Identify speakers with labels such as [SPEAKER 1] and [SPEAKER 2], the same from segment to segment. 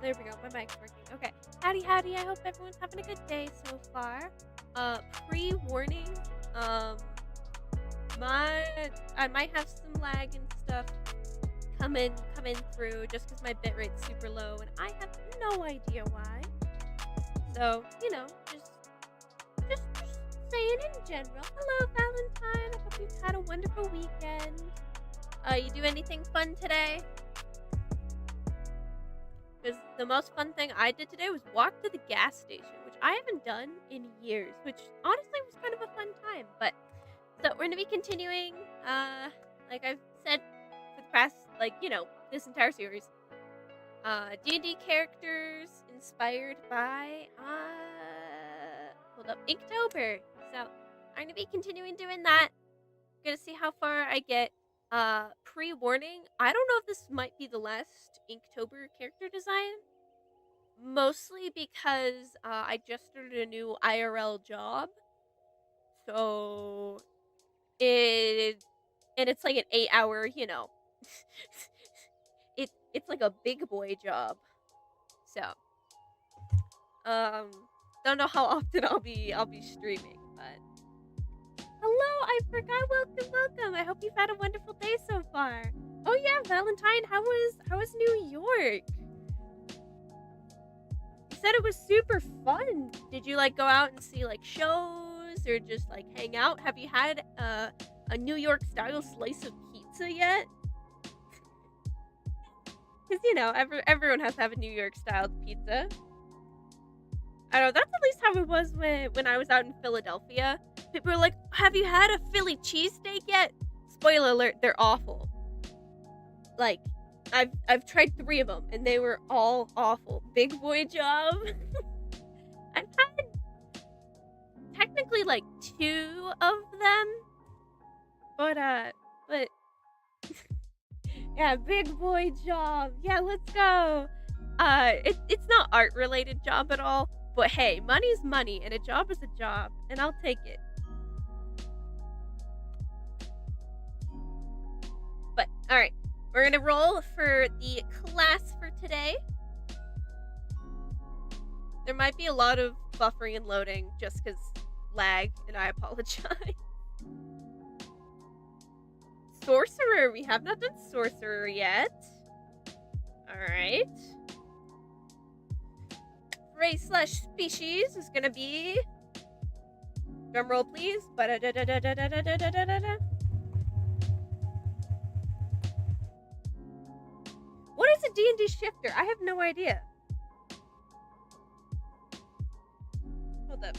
[SPEAKER 1] There we go. My mic's working. Okay. Howdy, howdy. I hope everyone's having a good day so far. Pre-warning. Um, my I might have some lag and stuff coming through just because my bitrate's super low and I have no idea why. So just saying in general. Hello, Valentine. I hope you've had a wonderful weekend. You do anything fun today? Because the most fun thing I did today was walk to the gas station, which I haven't done in years, which honestly was kind of a fun time. But so we're gonna be continuing, like I've said for the past, this entire series, D&D characters inspired by, hold up, InkTober. So I'm gonna be continuing doing that. Gonna see how far I get. Pre-warning, I don't know if this might be the last Inktober character design. Mostly because I just started a new IRL job. So it's like an 8-hour, it's like a big boy job. So don't know how often I'll be streaming, but hello, I forgot. Welcome. I hope you've had a wonderful day so far. Oh yeah, Valentine, how was New York? You said it was super fun. Did you go out and see shows or just hang out? Have you had a New York style slice of pizza yet? Because everyone has to have a New York style pizza. I don't know, that's at least how it was when I was out in Philadelphia. People were like, have you had a Philly cheesesteak yet? Spoiler alert, they're awful. I've tried 3 of them and they were all awful. Big boy job. I've had technically 2 of them. But yeah, big boy job. Yeah, let's go. It's not art related job at all. But hey, money's money, and a job is a job, and I'll take it. But, alright, we're gonna roll for the class for today. There might be a lot of buffering and loading just because lag, and I apologize. Sorcerer, we have not done Sorcerer yet. Alright. Race/species is gonna be, drum roll please. What is a D&D shifter? I have no idea. Hold up.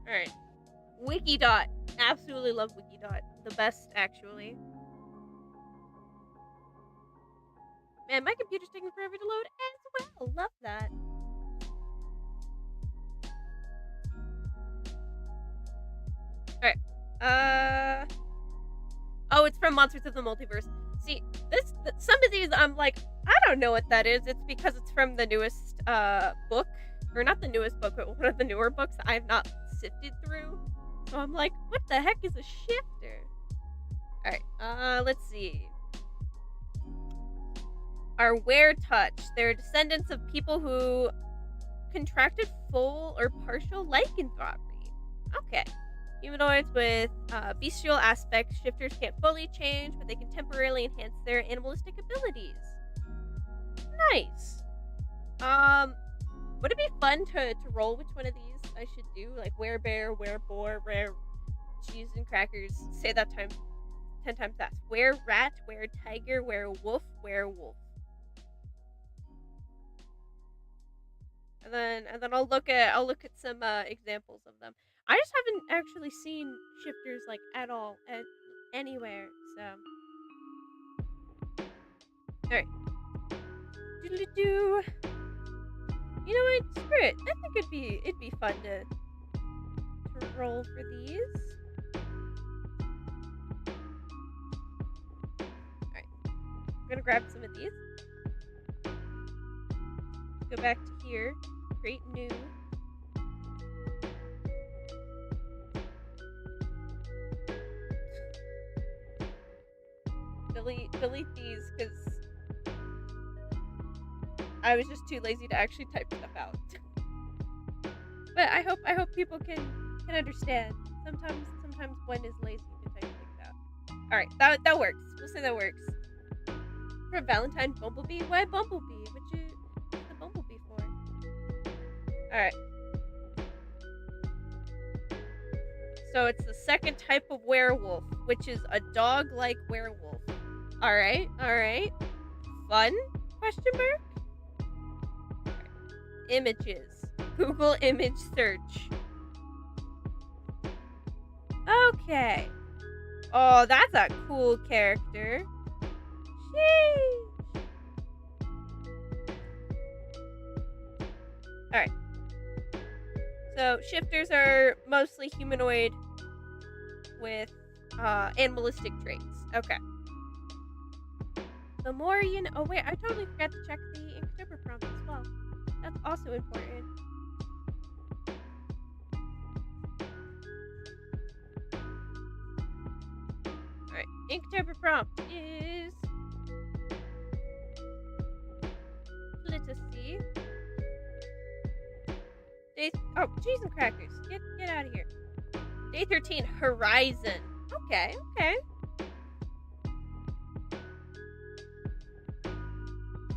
[SPEAKER 1] Alright. Wikidot. Absolutely love Wikidot. The best, actually. Man, my computer's taking forever to load as well. Love that. Alright. Oh, it's from Monsters of the Multiverse. See, some of these, I'm like, I don't know what that is. It's because it's from the newest book. Or not the newest book, but one of the newer books I've not sifted through. So I'm like, what the heck is a shifter? Alright, let's see. Are Weretouch. They're descendants of people who contracted full or partial lycanthropy. Okay. Humanoids with bestial aspects. Shifters can't fully change, but they can temporarily enhance their animalistic abilities. Nice. Would it be fun to roll which one of these I should do? Like werebear, wereboar, rare cheese and crackers. Say that 10 times fast. Were-rat, were-tiger, were-wolf, werewolf. And then I'll look at some examples of them. I just haven't actually seen shifters at all anywhere. So, all right. Doodle-doo. You know what? Screw it. I think it'd be fun to roll for these. All right. I'm gonna grab some of these. Go back to here. create new. Delete these because I was just too lazy to actually type stuff out. But I hope people can understand. Sometimes Gwen is lazy to type things out. All right, that works. We'll say that works. For Valentine Bumblebee, why Bumblebee? What's the Bumblebee for? All right. So it's the second type of werewolf, which is a dog-like werewolf. All right. Fun? Question mark. Right. Images. Google image search. Okay. Oh, that's a cool character. Sheesh. Alright. So, shifters are mostly humanoid with animalistic traits. Okay. The more you know... Oh, wait, I totally forgot to check the InkTober prompt as well. That's also important. Alright, InkTober prompt is... Let's see. Oh, cheese and crackers. Get out of here. Day 13, Horizon. Okay.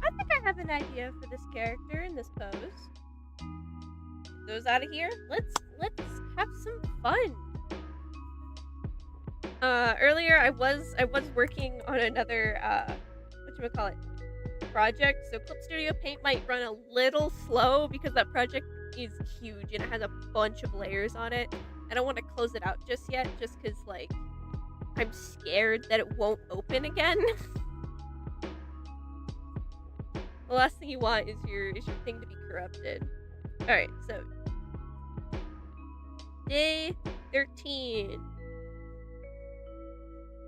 [SPEAKER 1] I think I have an idea for this character in this pose. Get those out of here. Let's have some fun. Earlier I was working on another whatchamacallit project, so Clip Studio Paint might run a little slow because that project is huge and it has a bunch of layers on it. I don't want to close it out just yet, just because like I'm scared that it won't open again. The last thing you want is your thing to be corrupted. Alright, so day 13.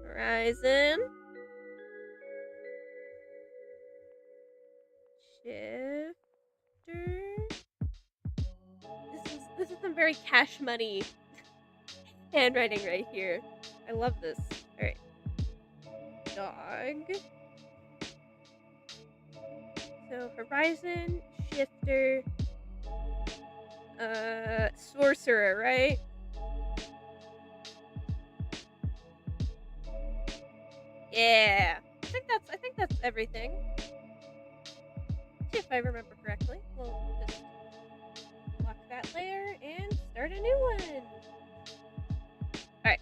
[SPEAKER 1] Horizon. Shifter. This is some very Cash Money handwriting right here. I love this. Alright. Dog. So Horizon, Shifter, Sorcerer, right? Yeah. I think that's everything. If I remember correctly. We'll just lock that layer and start a new one. Alright.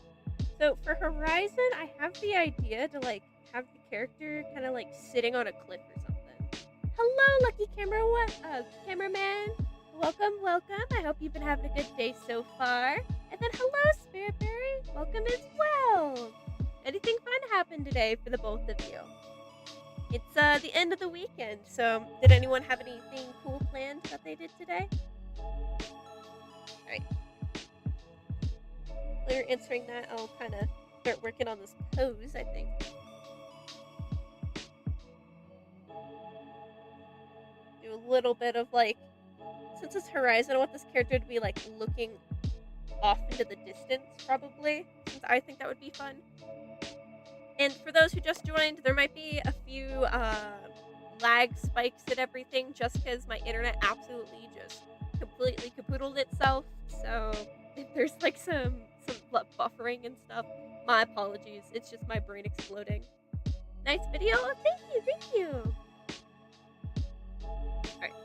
[SPEAKER 1] So for Horizon, I have the idea to like have the character kind of like sitting on a cliff or something. Hello, lucky cameraman. Welcome. I hope you've been having a good day so far. And then hello, Spiritberry. Welcome as well. Anything fun happened today for the both of you? It's the end of the weekend, so did anyone have anything cool planned that they did today? Alright. While you're answering that, I'll kind of start working on this pose, I think. Do a little bit of like, since it's Horizon, I want this character to be like looking off into the distance, probably, since I think that would be fun. And for those who just joined, there might be a few lag spikes and everything, just because my internet absolutely just completely capoodled itself. So if there's like some buffering and stuff, my apologies. It's just my brain exploding. Nice video. Oh, thank you. Alright.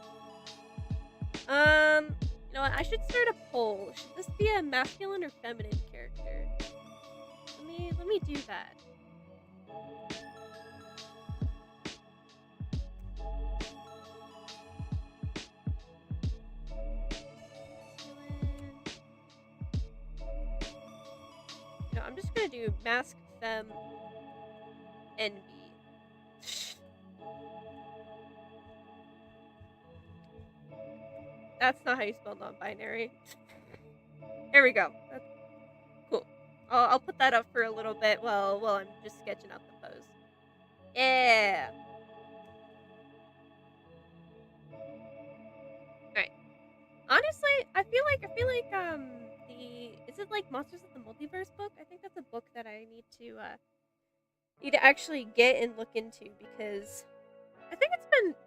[SPEAKER 1] You know what? I should start a poll. Should this be a masculine or feminine character? Let me do that. No, I'm just gonna do mask, femme, envy. That's not how you spell non-binary. There we go. That's cool. I'll put that up for a little bit while I'm just sketching out the pose. Yeah. Alright. the is it like Monsters of the Multiverse book? I think that's a book that I need to actually get and look into because I think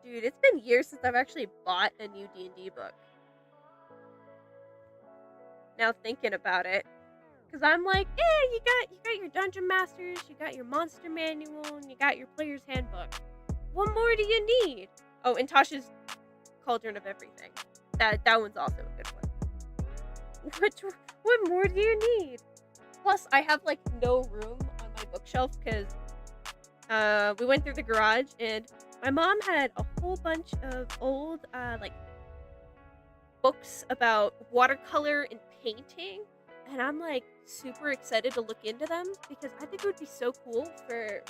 [SPEAKER 1] it's been years since I've actually bought a new D&D book. Now thinking about it, because I'm like, you got your dungeon masters, you got your monster manual, and you got your player's handbook. What more do you need? Oh, and Tasha's Cauldron of Everything. That one's also a good one. What more do you need? Plus, I have like no room on my bookshelf because we went through the garage and my mom had a whole bunch of old like books about watercolor and painting, and I'm like super excited to look into them because I think it would be so cool for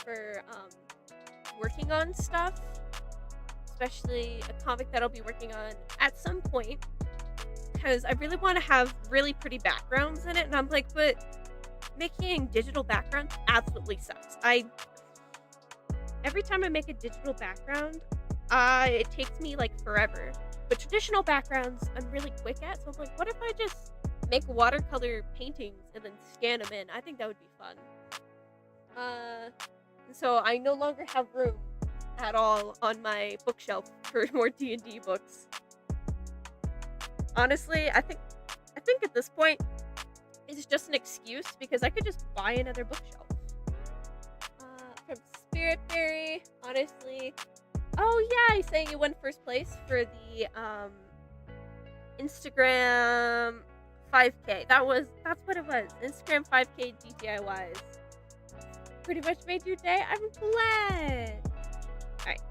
[SPEAKER 1] working on stuff, especially a comic that I'll be working on at some point because I really want to have really pretty backgrounds in it, and I'm like, but making digital backgrounds absolutely sucks. Every time I make a digital background, it takes me like forever. But traditional backgrounds, I'm really quick at. So I'm like, what if I just make watercolor paintings and then scan them in? I think that would be fun. So I no longer have room at all on my bookshelf for more D&D books. Honestly, I think at this point it's just an excuse because I could just buy another bookshelf. From Spirit Fairy, honestly. Oh yeah, you saying you won first place for the Instagram 5K. That's what it was. Instagram 5K DIYs. Pretty much made your day. I'm glad. Alright.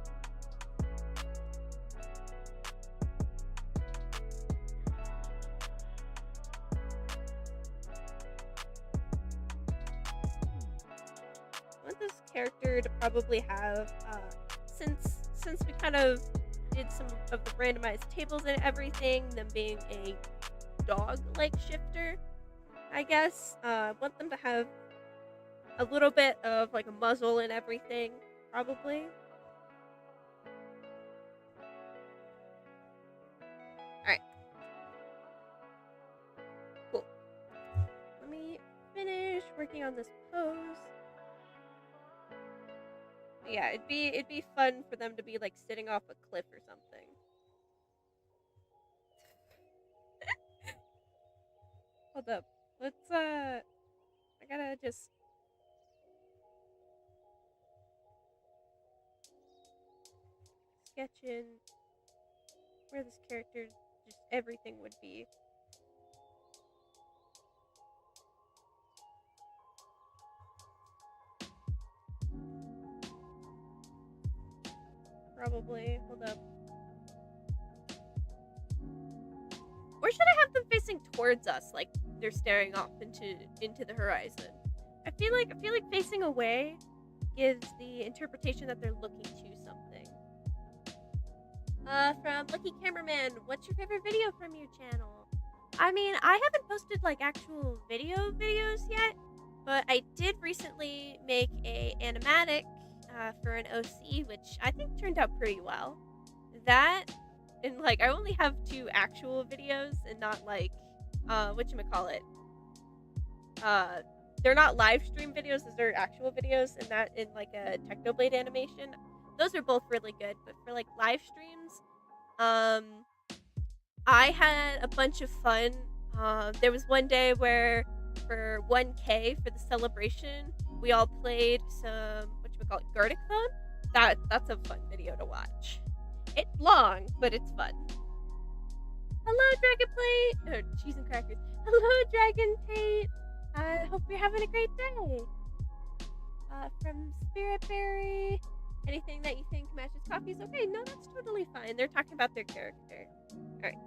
[SPEAKER 1] I want this character to probably have since we kind of did some of the randomized tables and everything, them being a dog-like shifter, I guess. I want them to have a little bit of like a muzzle and everything, probably. Alright. Cool. Let me finish working on this pose. Yeah, it'd be fun for them to be like sitting off a cliff or something. Hold up. Let's I gotta just sketch in where this character just everything would be. Probably. Hold up. Or should I have them facing towards us, like they're staring off into the horizon? I feel like facing away gives the interpretation that they're looking to something. From Lucky Cameraman, what's your favorite video from your channel? I mean, I haven't posted like actual videos yet, but I did recently make a animatic for an OC, which I think turned out pretty well. That, and like I only have 2 actual videos and not like whatchamacallit. They're not live stream videos, they're actual videos, and that in like a Technoblade animation. Those are both really good, but for like live streams, I had a bunch of fun. There was one day where for 1K for the celebration, we all played some Gartic Phone. That's a fun video to watch. It's long, but it's fun. Hello, Dragonplate! Or cheese and crackers. Hello, Dragon Paint! I hope you're having a great day. From Spirit Fairy, anything that you think matches coffee is okay. No, that's totally fine. They're talking about their character. Alright.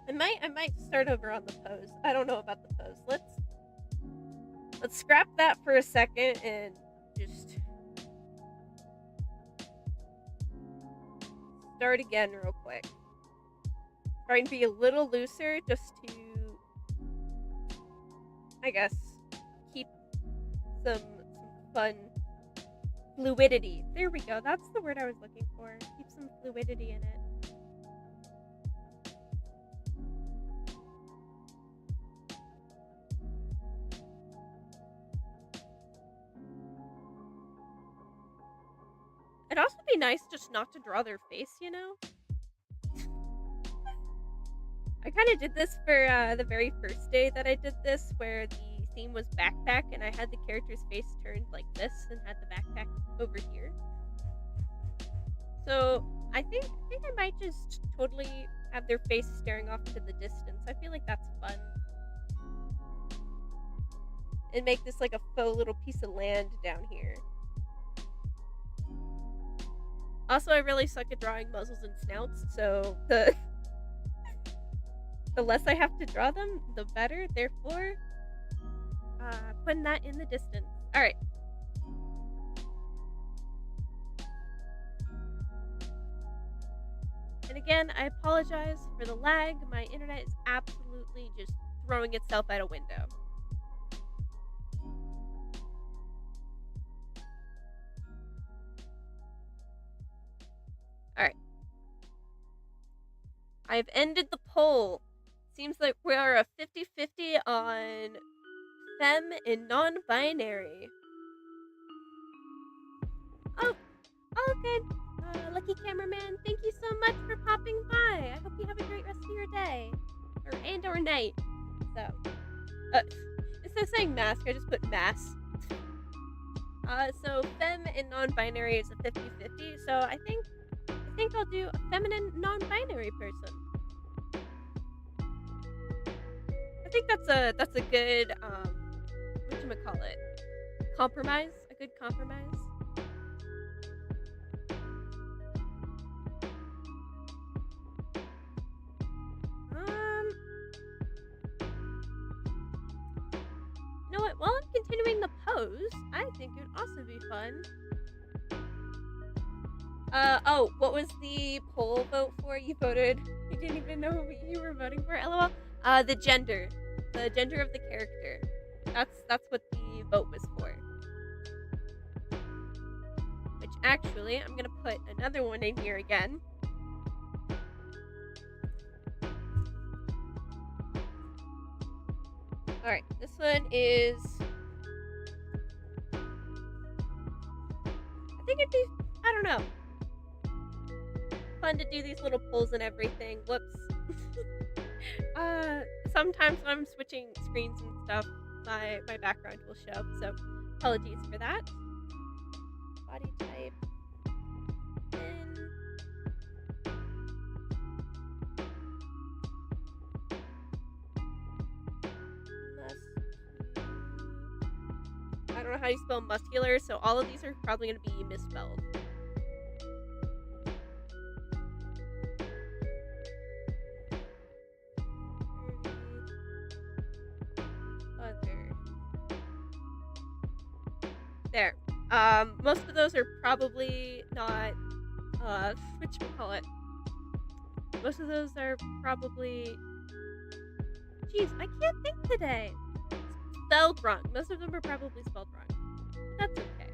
[SPEAKER 1] I might start over on the pose. I don't know about the pose. Let's scrap that for a second and just start again real quick. Trying to be a little looser just to, I guess, keep some fluidity. There we go. That's the word I was looking for. Keep some fluidity in it. It'd also be nice just not to draw their face, you know? I kind of did this for the very first day that I did this, where the theme was backpack, and I had the character's face turned like this and had the backpack over here. So I think I might just totally have their face staring off into the distance. I feel like that's fun. And make this like a faux little piece of land down here. Also, I really suck at drawing muzzles and snouts, so the less I have to draw them, the better. Therefore, putting that in the distance. Alright. And again, I apologize for the lag. My internet is absolutely just throwing itself out a window. Alright. I've ended the poll. Seems like we are a 50-50 on femme and non-binary. Oh, good. Lucky cameraman, thank you so much for popping by. I hope you have a great rest of your day. Or night. So, instead of saying mask, I just put mass. So femme and non-binary is a 50-50, so I think I'll do a feminine non-binary person. I think that's a good whatchamacallit, compromise, a good compromise. You know what? While I'm continuing the pose, I think it would also be fun. Oh, what was the poll vote for? You voted. You didn't even know what you were voting for. LOL. The gender of the character. That's what the vote was for. Which actually, I'm gonna put another one in here again. Alright, this one is... I think it'd be, I don't know, fun to do these little polls and everything. Whoops. Sometimes when I'm switching screens and stuff, my background will show, so apologies for that. Body type. I don't know how you spell muscular, so all of these are probably going to be misspelled. There. Most of those are probably not, whatchamacallit. Most of those are probably... Jeez, I can't think today. Spelled wrong. Most of them are probably spelled wrong. But that's okay.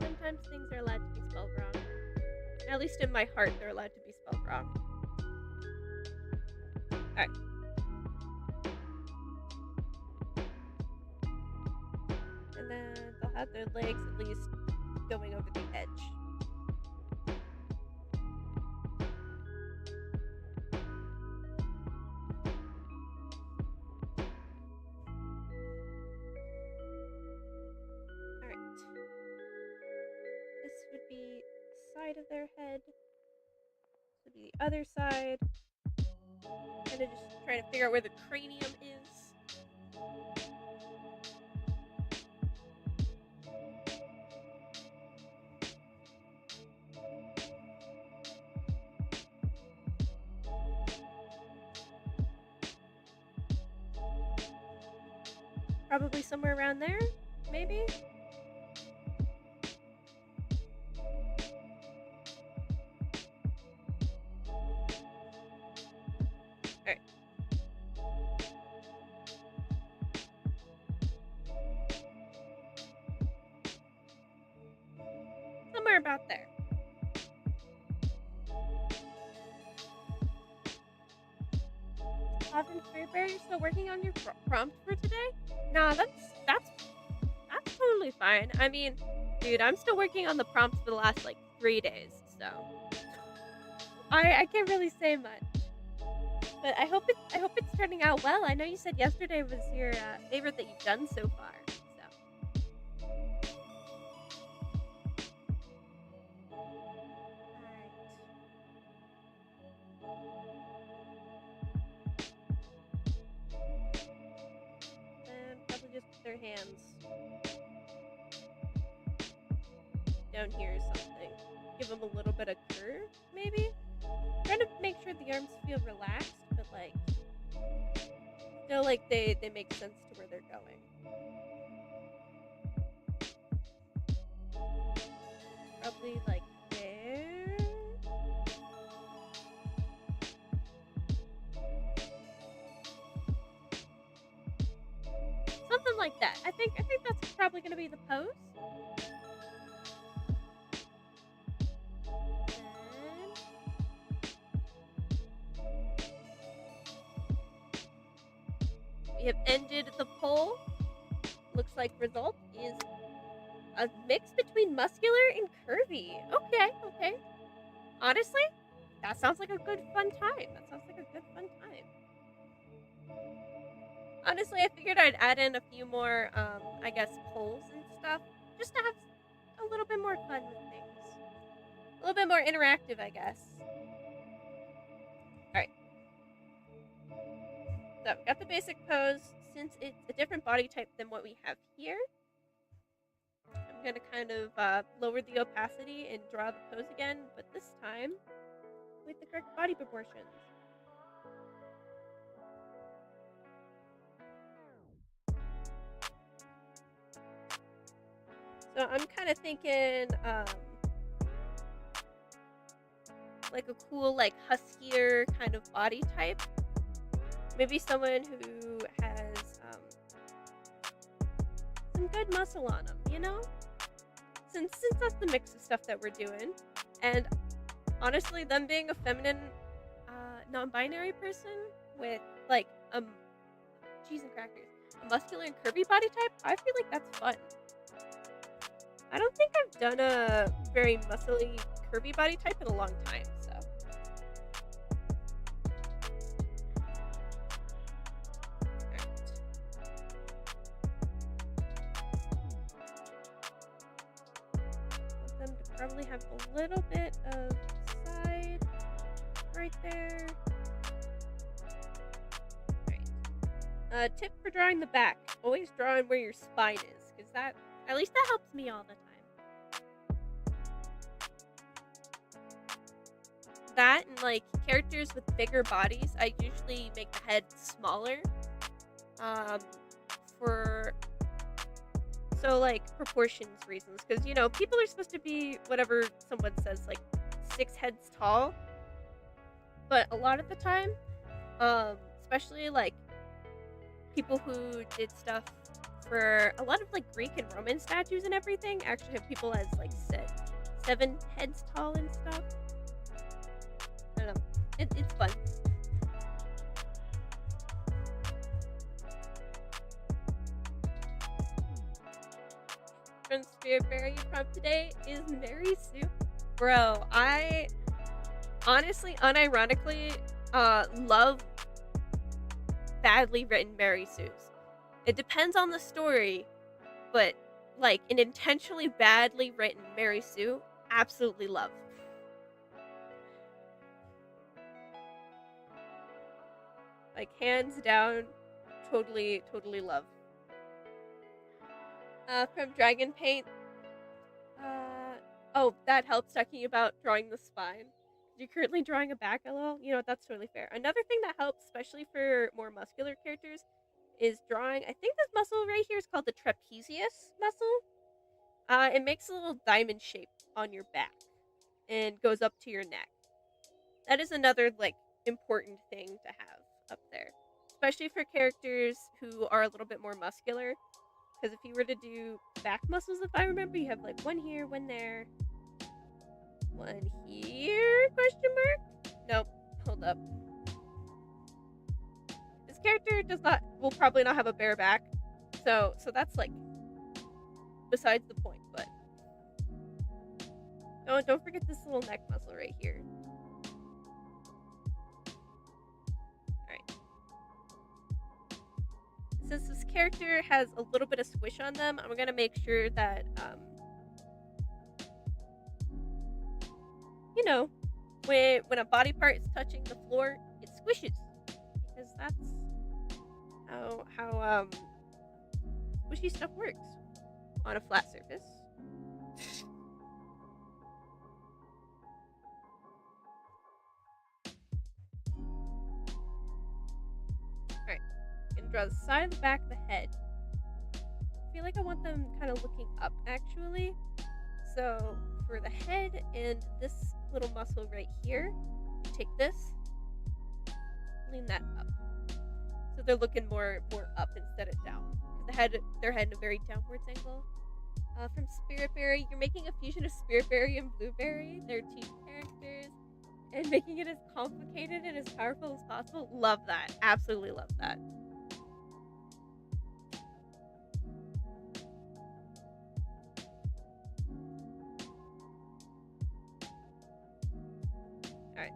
[SPEAKER 1] Sometimes things are allowed to be spelled wrong. At least in my heart, they're allowed to be spelled wrong. Alright. And then they'll have their legs at least going over the edge. Alright. This would be the side of their head. This would be the other side. Kind of just trying to figure out where the cranium is. Probably somewhere around there, maybe? Alright. about there. Often Fairberry, you're still working on your prompt for today? No, that's totally fine. I mean, dude, I'm still working on the prompts for the last like 3 days, so I can't really say much. But I hope it's turning out well. I know you said yesterday was your favorite that you've done so far. So. And probably just put their hands down here or something. Give them a little bit of curve, maybe? Trying to make sure the arms feel relaxed, but like feel like they make sense to where they're going. Probably like there. Something like that. I think that's probably gonna be the pose. We have ended the poll. Looks like result is a mix between muscular and curvy. Okay. Honestly, that sounds like a good fun time. Honestly, I figured I'd add in a few more, I guess, polls and stuff, just to have a little bit more fun with things. A little bit more interactive, I guess. Alright. So, we got the basic pose. Since it's a different body type than what we have here, I'm going to kind of lower the opacity and draw the pose again, but this time with the correct body proportions. So I'm kind of thinking like a cool, like huskier kind of body type. Maybe someone who has some good muscle on them, you know? Since that's the mix of stuff that we're doing. And honestly, them being a feminine, non-binary person with like cheese and crackers, a muscular and curvy body type, I feel like that's fun. I don't think I've done a very muscly, curvy body type in a long time, so. Want them to probably have a little bit of side right there. Alright. Tip for drawing the back. Always draw in where your spine is, because that, at least that helps me all the time. That and like characters with bigger bodies, I usually make the head smaller. For like proportions reasons, because you know people are supposed to be whatever someone says, like 6 heads tall. But a lot of the time, especially like people who did stuff for a lot of like Greek and Roman statues and everything, actually have people as like 7 heads tall and stuff. I don't know. It's fun. Spiritberry prompt today is Mary Sue. Bro, I honestly, unironically, love badly written Mary Sues. It depends on the story, but like an intentionally badly written Mary Sue, absolutely love. Like hands down, totally love. From Dragon Paint. Oh, that helps talking about drawing the spine. You're currently drawing a back a little. You know, that's totally fair. Another thing that helps, especially for more muscular characters, is drawing. I think this muscle right here is called the trapezius muscle. It makes a little diamond shape on your back and goes up to your neck. That is another like important thing to have up there, especially for characters who are a little bit more muscular. Because if you were to do back muscles, if I remember, you have like one here, one there. one here? Question mark? Nope. Hold up. This character will probably not have a bare back. So that's like besides the point, but don't forget this little neck muscle right here. Alright. Since this character has a little bit of squish on them, I'm gonna make sure that you know, when a body part is touching the floor, it squishes. Because that's how squishy stuff works on a flat surface. Alright, I'm gonna draw the side and the back of the head. I feel like I want them kind of looking up, actually. So for the head and this little muscle right here, take this, lean that up. So they're looking more up instead of down. They're heading a very downwards angle. From Spirit Berry, you're making a fusion of Spirit Berry and Blueberry. They're two characters, and making it as complicated and as powerful as possible. Love that. Absolutely love that. Alright.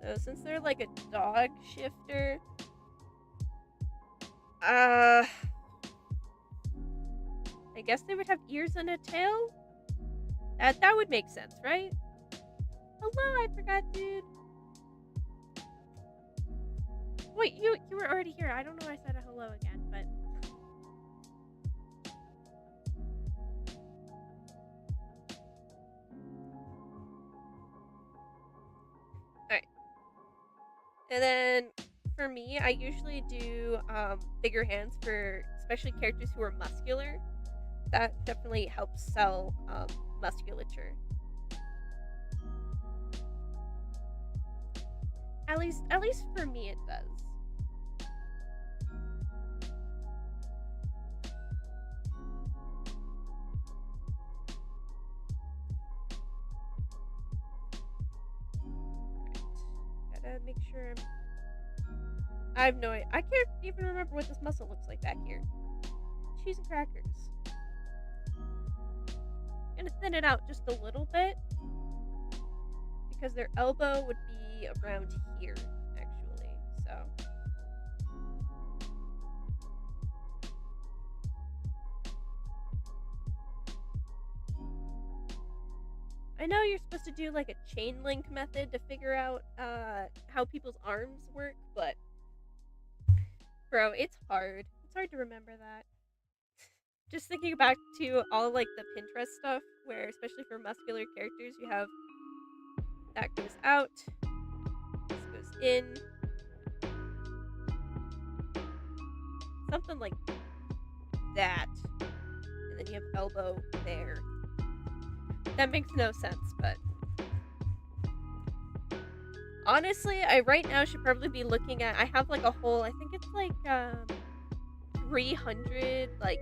[SPEAKER 1] So since they're like a dog shifter, I guess they would have ears and a tail? That would make sense, right? Hello, I forgot, dude. Wait, you were already here. I don't know why I said a hello again, but... Alright. And then, for me, I usually do bigger hands for especially characters who are muscular. That definitely helps sell musculature. At least for me, it does. Right. Gotta make sure I have no idea. I can't even remember what this muscle looks like back here. Cheese and crackers. I'm gonna thin it out just a little bit because their elbow would be around here, actually. So I know you're supposed to do like a chain link method to figure out how people's arms work, but bro, it's hard. It's hard to remember that. Just thinking back to all like the Pinterest stuff, where especially for muscular characters, you have that goes out, this goes in, something like that, and then you have elbow there. That makes no sense, but honestly, I right now should probably be looking at. I have like a whole. I think it's like 300 like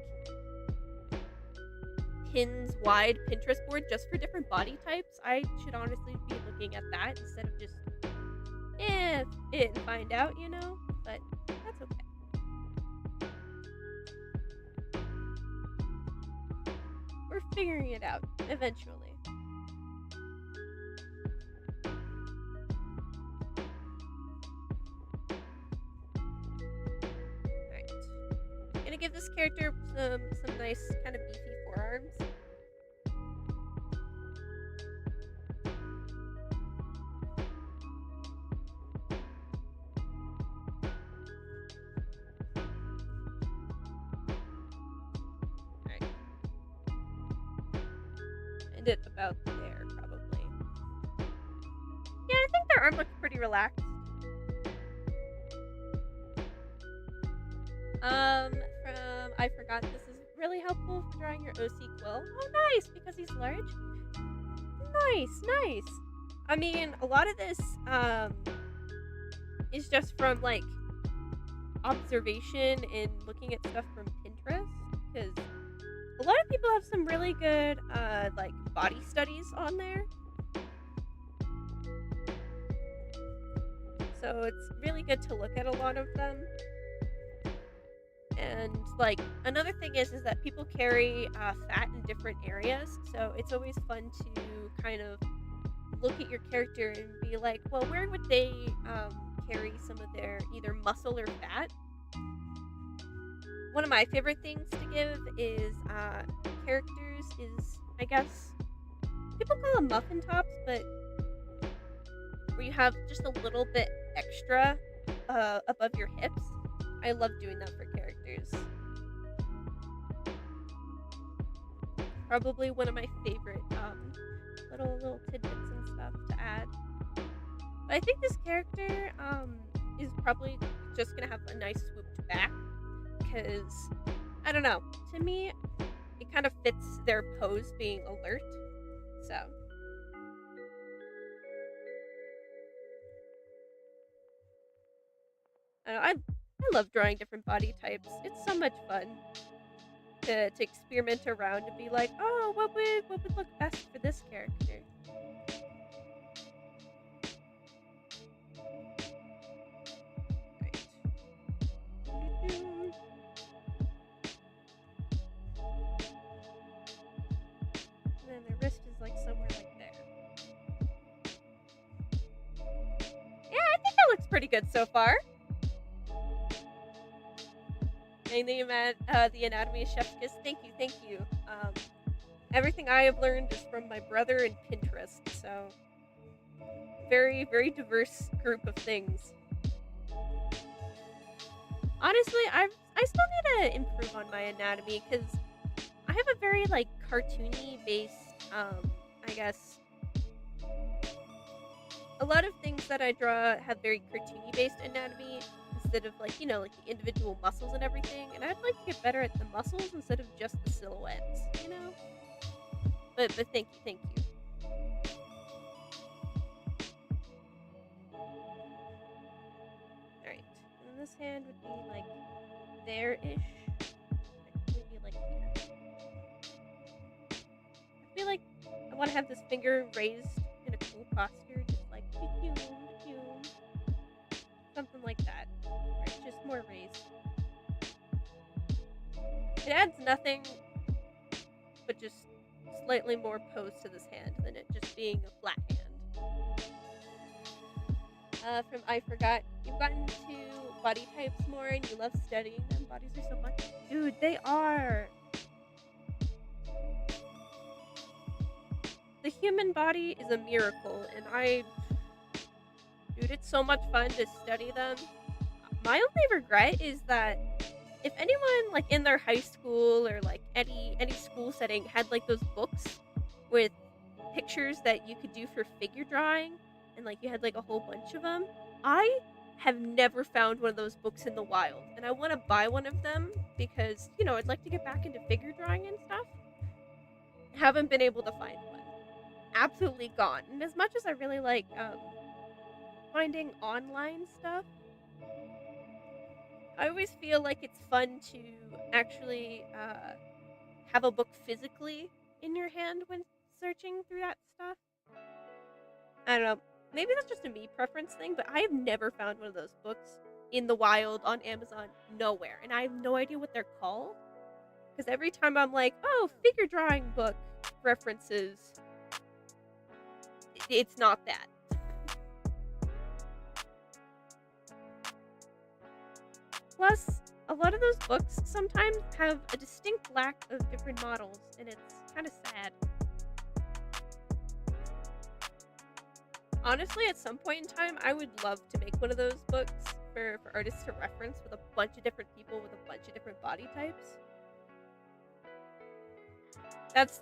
[SPEAKER 1] pins wide Pinterest board just for different body types. I should honestly be looking at that instead of just it and find out, you know. But that's okay. We're figuring it out eventually. Give this character some nice kind of beefy forearms. Alright. End it about there, probably. Yeah, I think their arm looks pretty relaxed. I forgot this is really helpful for drawing your OC quill. Oh, nice, because he's large. Nice. I mean, a lot of this is just from like observation and looking at stuff from Pinterest, because a lot of people have some really good like body studies on there. So it's really good to look at a lot of them. And like another thing is that people carry fat in different areas, so it's always fun to kind of look at your character and be like, well, where would they carry some of their either muscle or fat? One of my favorite things to give is characters is, I guess, people call them muffin tops, but where you have just a little bit extra above your hips. I love doing that for characters. Probably one of my favorite little tidbits and stuff to add. But I think this character is probably just gonna have a nice swooped back because I don't know. To me, it kind of fits their pose being alert. So I don't know, I love drawing different body types. It's so much fun to experiment around and be like, oh, what would look best for this character? Right. And then the wrist is like somewhere like there. Yeah, I think that looks pretty good so far. Anything about the anatomy of chef's kiss? Thank you. Everything I have learned is from my brother and Pinterest, so very, very diverse group of things. Honestly, I still need to improve on my anatomy because I have a very like cartoony based, I guess. A lot of things that I draw have very cartoony based anatomy instead of like, you know, like the individual muscles and everything. And I'd like to get better at the muscles instead of just the silhouettes, you know? But thank you. Alright. And this hand would be like there-ish. Maybe like here. I feel like I want to have this finger raised in a cool posture, just like something like that. Right, just more raised. It adds nothing, but just slightly more pose to this hand than it just being a flat hand. From I Forgot, you've gotten to body types more and you love studying them. Bodies are so fun. Dude, they are. The human body is a miracle, and dude, it's so much fun to study them. My only regret is that if anyone like in their high school or like any school setting had like those books with pictures that you could do for figure drawing and like you had like a whole bunch of them, I have never found one of those books in the wild, and I want to buy one of them because, you know, I'd like to get back into figure drawing and stuff. Haven't been able to find one. Absolutely gone. And as much as I really like finding online stuff, I always feel like it's fun to actually have a book physically in your hand when searching through that stuff. I don't know. Maybe that's just a me preference thing, but I have never found one of those books in the wild on Amazon, nowhere. And I have no idea what they're called. Because every time I'm like, oh, figure drawing book references, it's not that. Plus, a lot of those books sometimes have a distinct lack of different models, and it's kind of sad. Honestly, at some point in time, I would love to make one of those books for artists to reference with a bunch of different people with a bunch of different body types. That's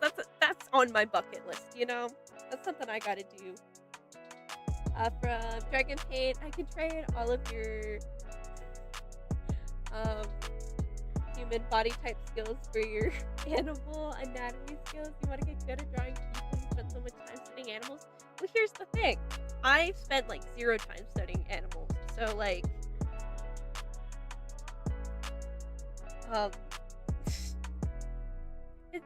[SPEAKER 1] on my bucket list, you know? That's something I gotta do. From Dragon Paint, I can trade all of your human body type skills for your animal anatomy skills. You want to get good at drawing people, you spend so much time studying animals. Well, here's the thing. I've spent like 0 time studying animals. So like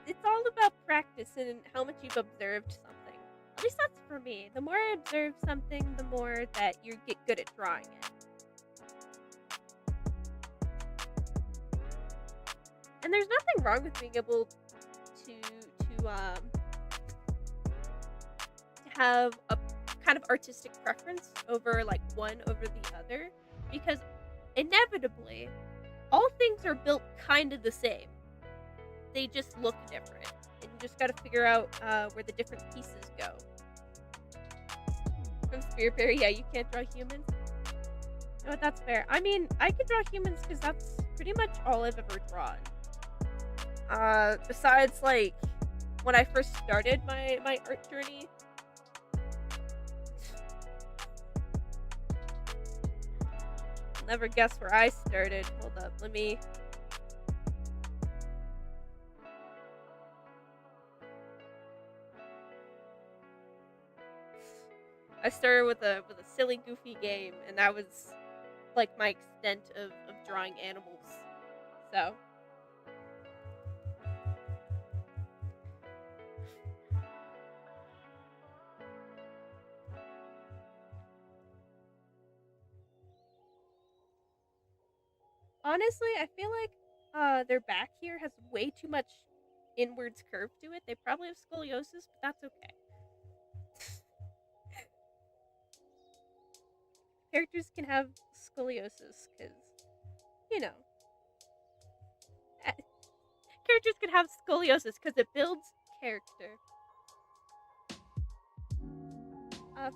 [SPEAKER 1] it's all about practice and how much you've observed something. At least that's for me. The more I observe something, the more that you get good at drawing it. And there's nothing wrong with being able to have a kind of artistic preference over like one over the other, because inevitably all things are built kind of the same. They just look different, and you just got to figure out where the different pieces go. From Spirit Berry, yeah, you can't draw humans. No, that's fair. I mean, I can draw humans because that's pretty much all I've ever drawn. Besides, like, when I first started my art journey, I'll never guess where I started. Hold up, let me... I started with a silly, goofy game, and that was like my extent of drawing animals. So honestly, I feel like their back here has way too much inwards curve to it. They probably have scoliosis, but that's okay. Characters can have scoliosis because, you know, eh, characters can have scoliosis because it builds character.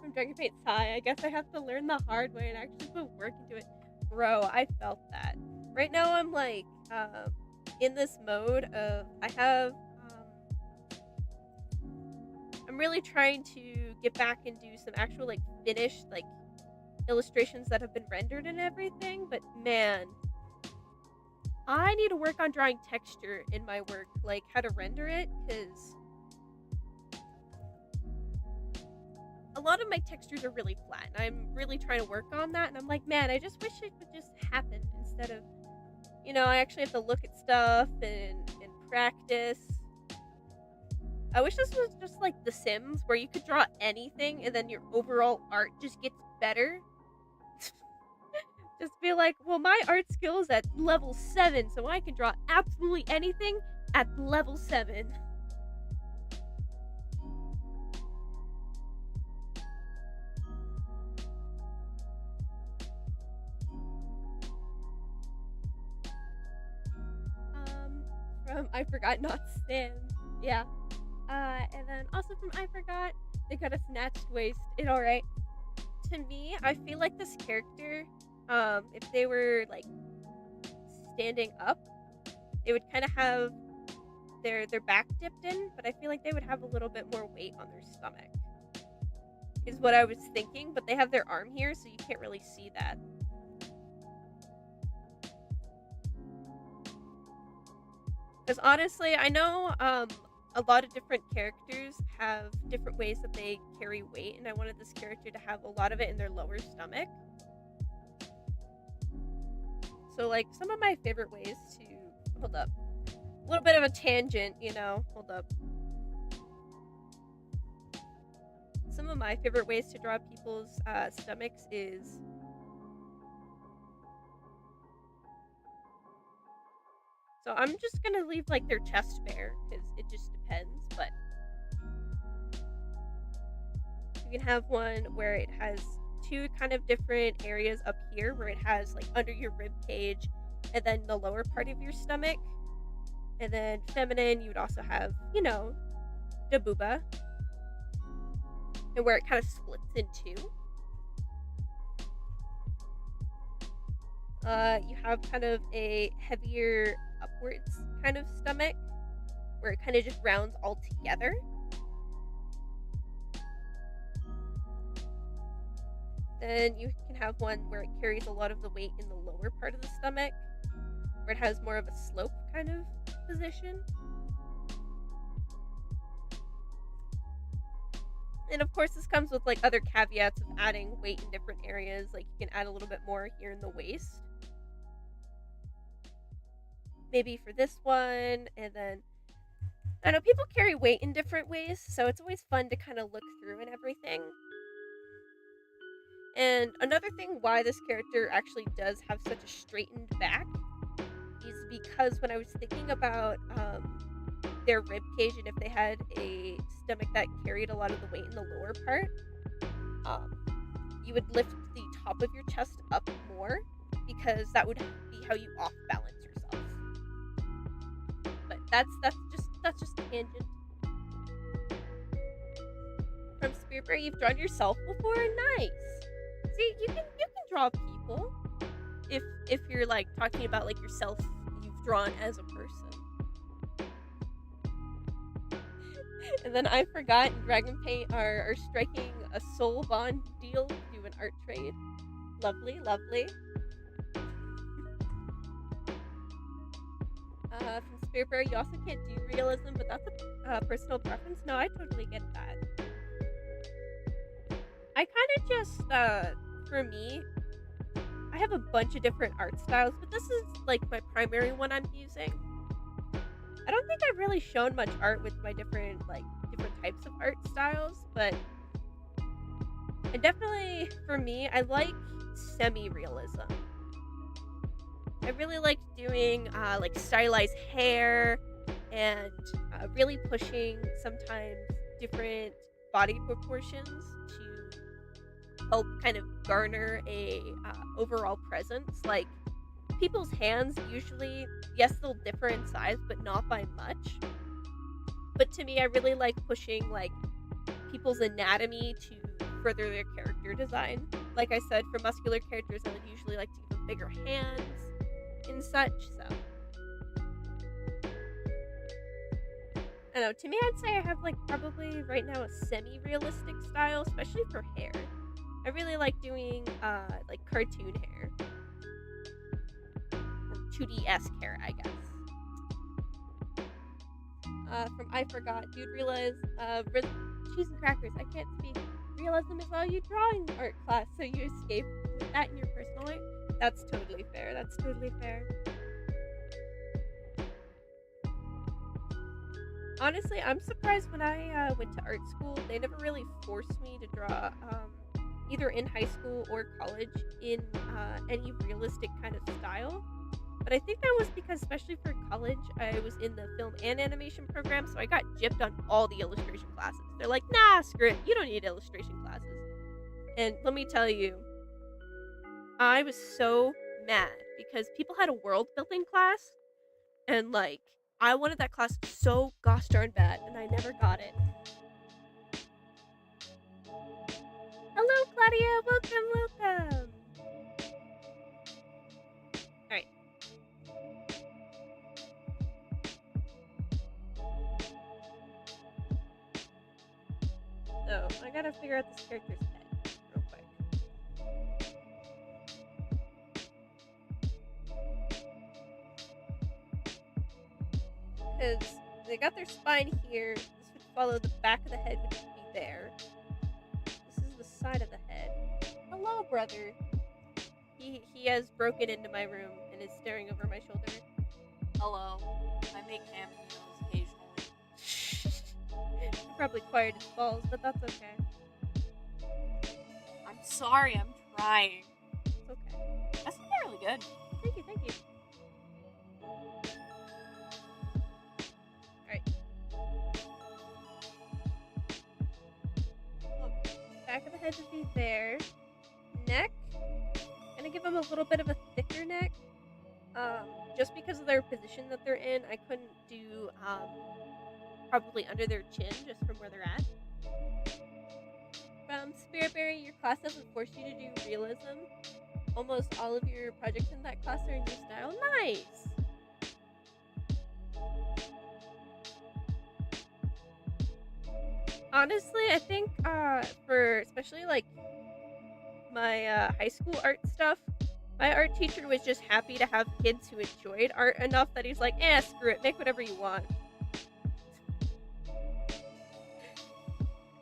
[SPEAKER 1] From Dragon Paint Sai, I guess I have to learn the hard way and actually put work into it. Bro, I felt that. Right now I'm like, in this mode of, I'm really trying to get back and do some actual, like, finished, like, illustrations that have been rendered and everything, but man, I need to work on drawing texture in my work, like, how to render it, because a lot of my textures are really flat, and I'm really trying to work on that, and I'm like, man, I just wish it would just happen instead of, I actually have to look at stuff and practice. I wish this was just like The Sims, where you could draw anything, and then your overall art just gets better. Just be like, well, my art skill is at level 7, so I can draw absolutely anything at level 7. From I Forgot Not Stan. Yeah. And then also from I Forgot, they got a snatched waist. It alright. To me, I feel like this character, if they were like standing up, they would kind of have their back dipped in, but I feel like they would have a little bit more weight on their stomach. Is what I was thinking, but they have their arm here, so you can't really see that. Because honestly, I know a lot of different characters have different ways that they carry weight, and I wanted this character to have a lot of it in their lower stomach. So, like, some of my favorite ways to... Hold up. A little bit of a tangent, Hold up. Some of my favorite ways to draw people's stomachs is... So I'm just gonna leave, like, their chest bare, because it just depends, but... You can have one where it has two kind of different areas up here, where it has, like, under your rib cage, and then the lower part of your stomach. And then feminine, you would also have, the booba. And where it kind of splits in two. You have kind of a heavier upwards kind of stomach, where it kind of just rounds all together. Then you can have one where it carries a lot of the weight in the lower part of the stomach, where it has more of a slope kind of position. And of course, this comes with, like, other caveats of adding weight in different areas. Like, you can add a little bit more here in the waist. Maybe for this one, and then I know people carry weight in different ways, so it's always fun to kind of look through and everything. And another thing why this character actually does have such a straightened back is because when I was thinking about their rib cage and if they had a stomach that carried a lot of the weight in the lower part, um, you would lift the top of your chest up more because that would be how you off balance yourself. But that's just a tangent. From Spiritberry, you've drawn yourself before. Nice. See, you can draw people if you're like talking about like yourself you've drawn as a person. And then I forgot and Dragon Paint are striking a soul bond deal to do an art trade. Lovely, lovely. From Spiritberry, you also can't do realism, but that's a personal preference. No, I totally get that. I kind of just, for me, I have a bunch of different art styles, but this is like my primary one I'm using. I don't think I've really shown much art with my different types of art styles, but I definitely, for me, I like semi-realism. I really like doing like stylized hair and really pushing sometimes different body proportions to help kind of garner a overall presence. Like people's hands usually, yes, they'll differ in size, but not by much. But to me, I really like pushing like people's anatomy to further their character design. Like I said, for muscular characters, I would usually like to give them bigger hands and such. So I don't know. To me, I'd say I have like probably right now a semi-realistic style, especially for hair. I really like doing like cartoon hair. Or 2D-esque hair, I guess. From I Forgot, dude, realize, cheese and crackers, I can't speak. Realism is all you draw in art class, so you escape with that in your personal life. That's totally fair, that's totally fair. Honestly, I'm surprised when I went to art school, they never really forced me to draw, either in high school or college, in any realistic kind of style. But I think that was because, especially for college, I was in the film and animation program, so I got gypped on all the illustration classes. They're like, nah, screw it, you don't need illustration classes. And let me tell you, I was so mad because people had a world building class, and like, I wanted that class so gosh darn bad, and I never got it. Hello, Claudia, welcome. Alright. So, I gotta figure out this character's head real quick. Because they got their spine here. This would follow the back of the head, which would be there. This is the side of the head. Hello, brother. He has broken into my room and is staring over my shoulder.
[SPEAKER 2] Hello. I make cameos occasionally.
[SPEAKER 1] You're probably quiet as balls, but that's okay.
[SPEAKER 2] I'm sorry, I'm trying.
[SPEAKER 1] It's okay.
[SPEAKER 2] That's really good.
[SPEAKER 1] Thank you. Alright. Look, back of the head would be there. Neck. Gonna give them a little bit of a thicker neck. Just because of their position that they're in, I couldn't do probably under their chin, just from where they're at. From Spiritberry, your class doesn't force you to do realism. Almost all of your projects in that class are in your style. Nice! Honestly, I think for especially like my high school art stuff, my art teacher was just happy to have kids who enjoyed art enough that he's like, screw it, make whatever you want.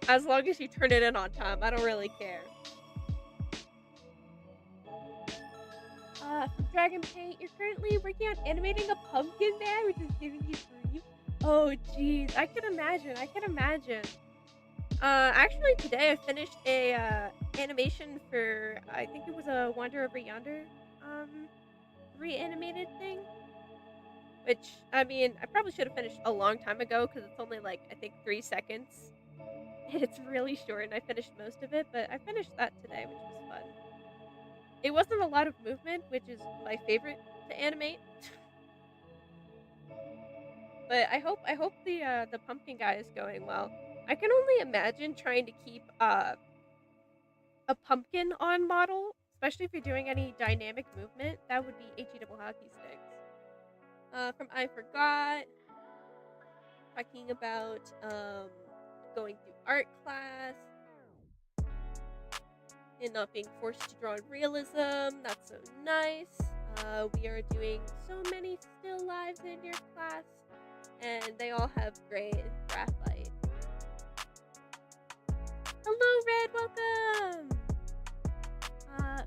[SPEAKER 1] As long as you turn it in on time, I don't really care. From Dragon Paint, you're currently working on animating a pumpkin man, which is giving you grief. Oh, jeez. I can imagine. I can imagine. Actually, today I finished a animation for I think it was a Wander Over Yonder um reanimated thing. Which I mean, I probably should have finished a long time ago because it's only like I think 3 seconds. And it's really short, and I finished most of it. But I finished that today, which was fun. It wasn't a lot of movement, which is my favorite to animate. But I hope the pumpkin guy is going well. I can only imagine trying to keep a pumpkin on model, especially if you're doing any dynamic movement. That would be HE double hockey sticks. From I Forgot, talking about going through art class and not being forced to draw in realism. That's so nice. We are doing so many still lives in your class, and they all have gray and graphite. Hello, Red, welcome!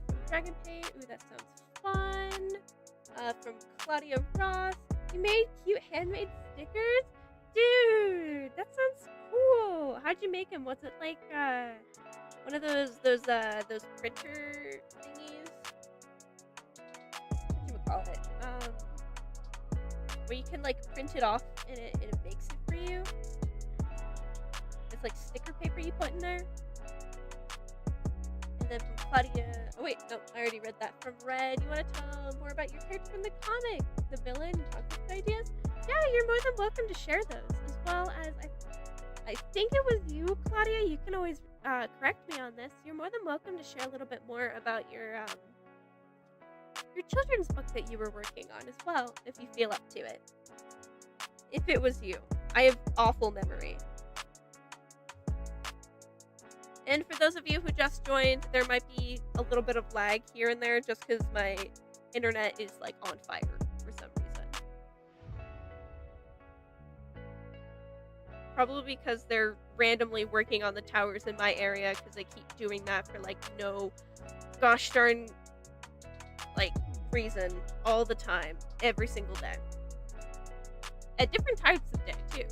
[SPEAKER 1] From Dragon Paint, ooh, that sounds fun. From Claudia Ross, you made cute handmade stickers? Dude, that sounds cool. How'd you make them? Was it like, one of those printer thingies? What do you call it? Where you can, like, print it off and it makes it for you? It's like sticker paper you put in there. And then from Claudia, oh wait, no, I already read that. From Red, you want to tell more about your character from the comic, the villain, conflict ideas? Yeah, you're more than welcome to share those, as well as I think it was you, Claudia. You can always correct me on this. You're more than welcome to share a little bit more about your children's book that you were working on as well, if you feel up to it. If it was you, I have awful memory. And for those of you who just joined, there might be a little bit of lag here and there just because my internet is like on fire for some reason. Probably because they're randomly working on the towers in my area because they keep doing that for like no gosh darn like reason all the time, every single day. At different types of day too.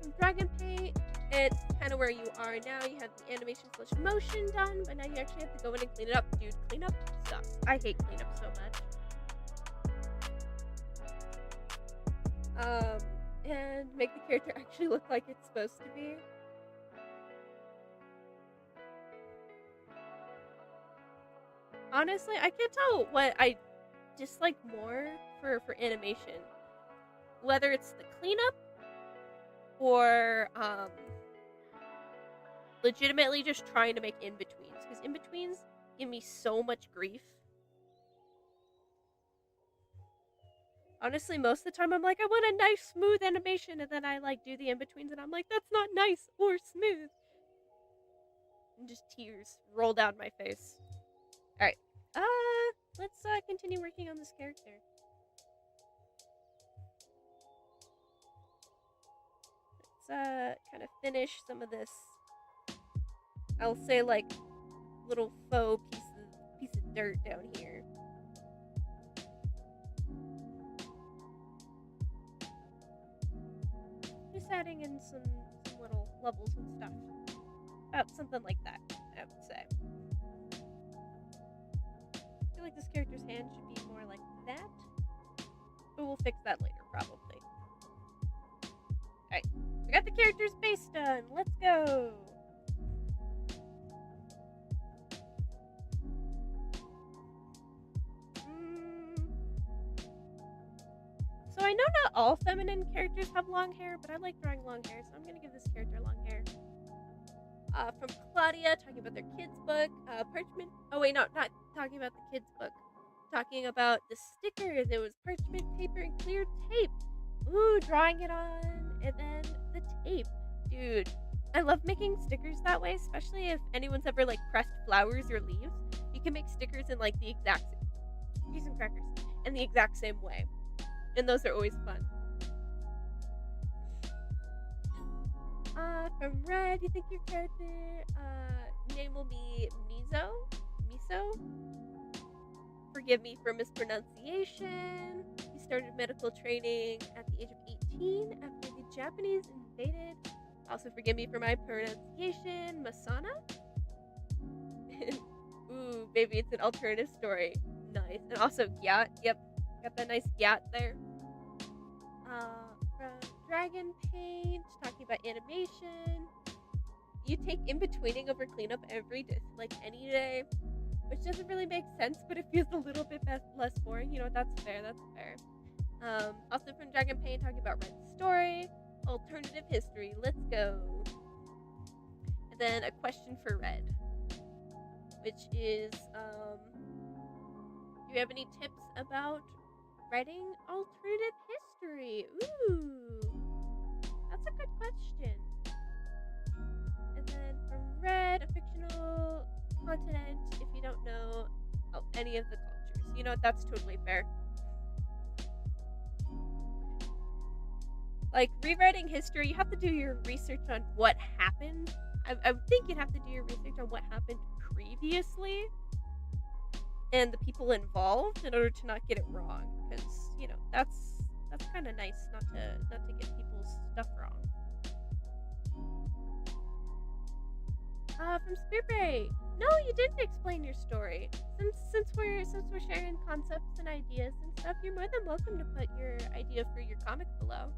[SPEAKER 1] From Dragon Paint, it's kind of where you are now. You have the animation / motion done, but now you actually have to go in and clean it up. Dude, cleanup sucks. I hate cleanup so much. And make the character actually look like it's supposed to be. Honestly, I can't tell what I dislike more for animation. Whether it's the cleanup or legitimately just trying to make in-betweens, because in-betweens give me so much grief. Honestly, most of the time I'm like, I want a nice smooth animation, and then I like do the in-betweens and I'm like, that's not nice or smooth. And just tears roll down my face. Alright. Let's continue working on this character. Let's kind of finish some of this, I'll say, like, little faux piece of dirt down here. Just adding in some little levels and stuff. About something like that, I would say. I feel like this character's hand should be more like that. But we'll fix that later, probably. Alright, we got the character's base done. Let's go! So I know not all feminine characters have long hair, but I like drawing long hair, so I'm gonna give this character long hair. From Claudia, talking about their kids' book. Parchment. Oh wait, no, not talking about the kids' book. Talking about the stickers. It was parchment paper and clear tape. Ooh, drawing it on, and then the tape. Dude, I love making stickers that way, especially if anyone's ever like pressed flowers or leaves. You can make stickers in like the exact cheese and crackers in the exact same way, and those are always fun. From Red, you think your character name will be Miso? forgive me for mispronunciation. He started medical training at the age of 18 after the Japanese invaded. Also forgive me for my pronunciation. Masana? Ooh, baby, it's an alternative story. Nice. And also Gyat. Yep, got that nice Gyat there. From Dragon Paint, talking about animation. You take in-betweening over cleanup every day, like any day, which doesn't really make sense, but it feels a little bit less boring. You know, that's fair, that's fair. Also from Dragon Paint, talking about Red's story, alternative history, let's go. And then a question for Red, which is, do you have any tips about writing alternative history? Ooh, that's a good question. And then from Red, a fictional continent, if you don't know any of the cultures. You know, that's totally fair. Like, rewriting history, you have to do your research on what happened. I think you'd have to do your research on what happened previously and the people involved in order to not get it wrong. Because, you know, that's kind of nice not to get people's stuff wrong. From Spearberry, no, you didn't explain your story. Since we're sharing concepts and ideas and stuff, you're more than welcome to put your idea for your comic below.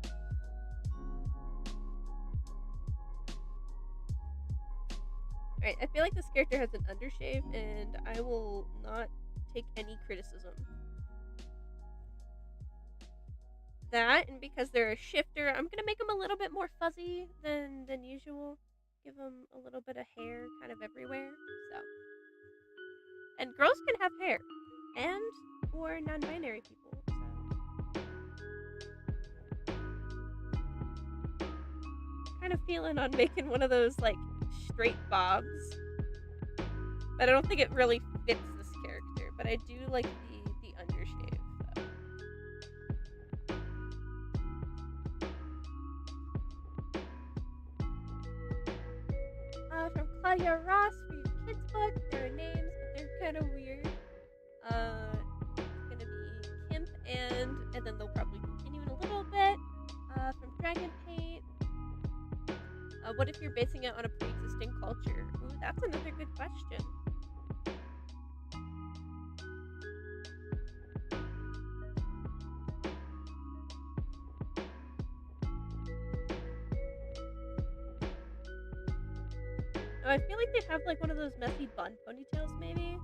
[SPEAKER 1] Alright, I feel like this character has an undershave, and I will not take any criticism. That, and because they're a shifter, I'm gonna make them a little bit more fuzzy than usual. Give them a little bit of hair kind of everywhere, so. And girls can have hair, and or non-binary people, so. Kind of feeling on making one of those, like, straight bobs. But I don't think it really fits this character, but I do like the undershave, though. From Claudia Ross for your kids' book, there are names, but they're kind of weird. It's gonna be Kimp and then they'll probably continue in a little bit. From Dragon Paint. What if you're basing it on a pre-existing culture? Ooh, that's another good question. Oh, I feel like they'd have like one of those messy bun ponytails, maybe?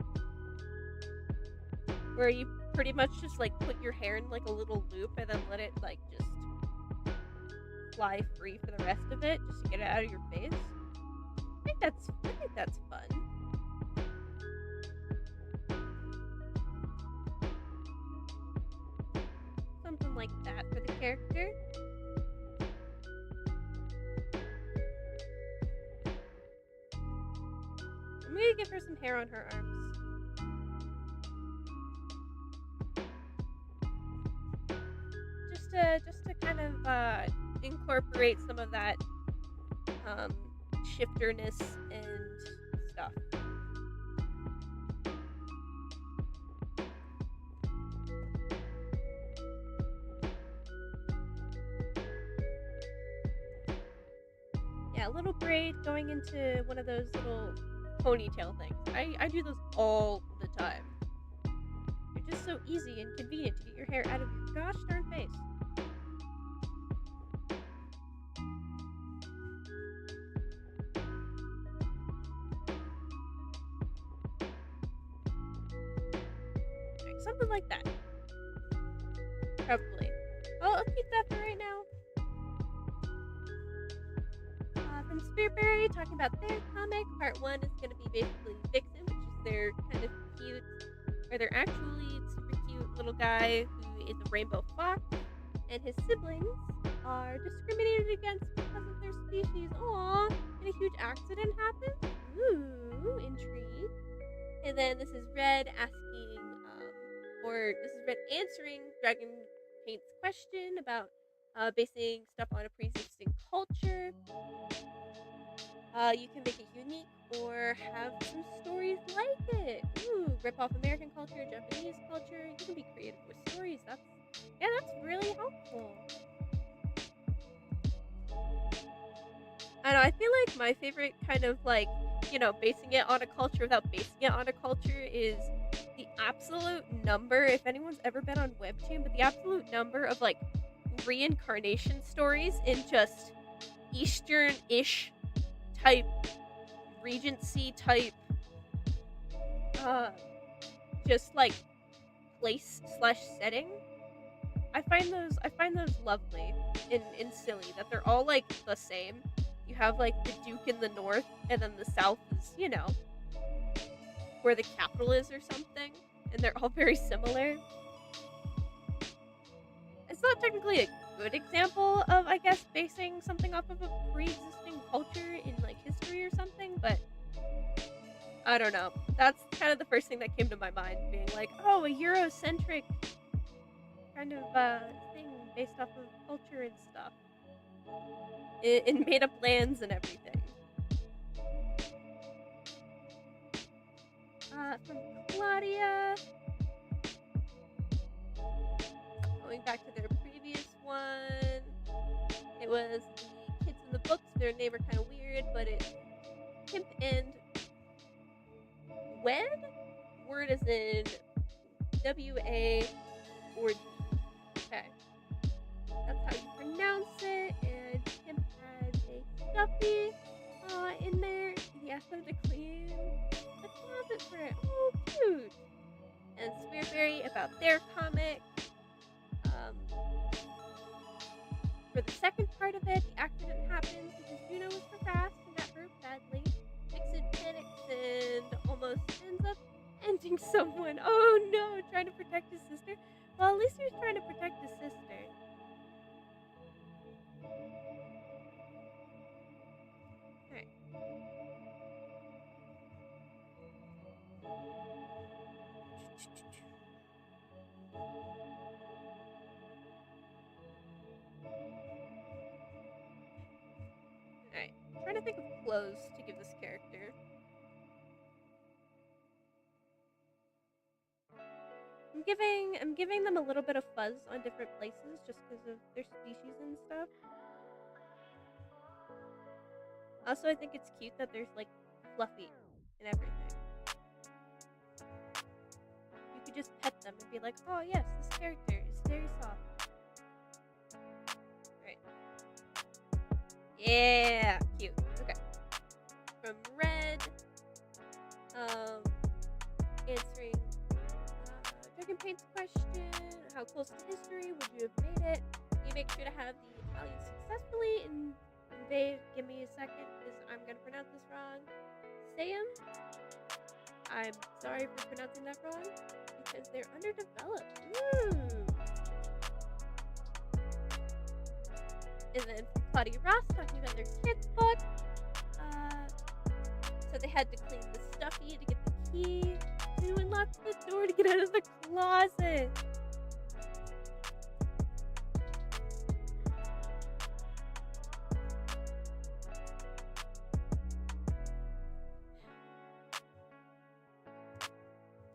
[SPEAKER 1] Where you pretty much just like put your hair in like a little loop and then let it like just fly free for the rest of it, just to get it out of your face. I think that's fun. Something like that for the character. I'm gonna give her some hair on her arms. Just to kind of incorporate some of that shifterness and stuff. Yeah, a little braid going into one of those little ponytail things. I do those all the time. They're just so easy and convenient to get your hair out of your gosh darn face. Something like that. Probably. I'll keep that for right now. From Spearberry, talking about their comic. Part 1 is going to be basically Vixen, which is their kind of cute, or they're actually super cute little guy who is a rainbow fox, and his siblings are discriminated against because of their species. Aww, and a huge accident happens. Ooh, intrigue. And then this is Red asking, or this is Red answering Dragon Paint's question about basing stuff on a pre-existing culture. You can make it unique or have some stories like it. Ooh, rip off American culture, Japanese culture. You can be creative with stories. That's really helpful. I know. I feel like my favorite kind of like basing it on a culture without basing it on a culture is the absolute number. If anyone's ever been on Webtoon, but the absolute number of like reincarnation stories in just Eastern-ish type Regency type uh just like place slash setting. I find those lovely in silly that they're all like the same. You have like the Duke in the north and then the south is, where the capital is or something, and they're all very similar. It's not technically a good example of, I guess, basing something off of a pre-existing culture in like history or something, but I don't know. That's kind of the first thing that came to my mind, being like, oh, a Eurocentric kind of thing based off of culture and stuff, in made up lands and everything. From Claudia, going back to their previous one, it was the kids in the books. Their name are kind of weird, but it's Pimp and Wed. Word is in W-A or D. Okay. That's how you pronounce it. And Pimp has a stuffy in there. He asked them to clean the closet for it. Oh, cute. And Spearberry about their comic. For the second part of it, the accident happens because Juno was harassed and got hurt badly. Vixen panics and almost ends up ending someone. Oh no, trying to protect his sister. Well, at least he was trying to protect his sister. Alright. Alright. Trying to think of clothes to give this character. I'm giving them a little bit of fuzz on different places just because of their species and stuff. Also, I think it's cute that there's like fluffy and everything. You could just pet them and be like, oh yes, this character is very soft. Right. Yeah, cute. Okay. From Red, answering Dragon Paint's question, how close to history would you have made it? You make sure to have the Italian successfully invade. Give me a second, because I'm going to pronounce this wrong. Sam? I'm sorry for pronouncing that wrong, because they're underdeveloped. Ooh. And then from Claudia Ross, talking about their kids' book. So they had to clean the stuffy to get the key to unlock the door to get out of the closet.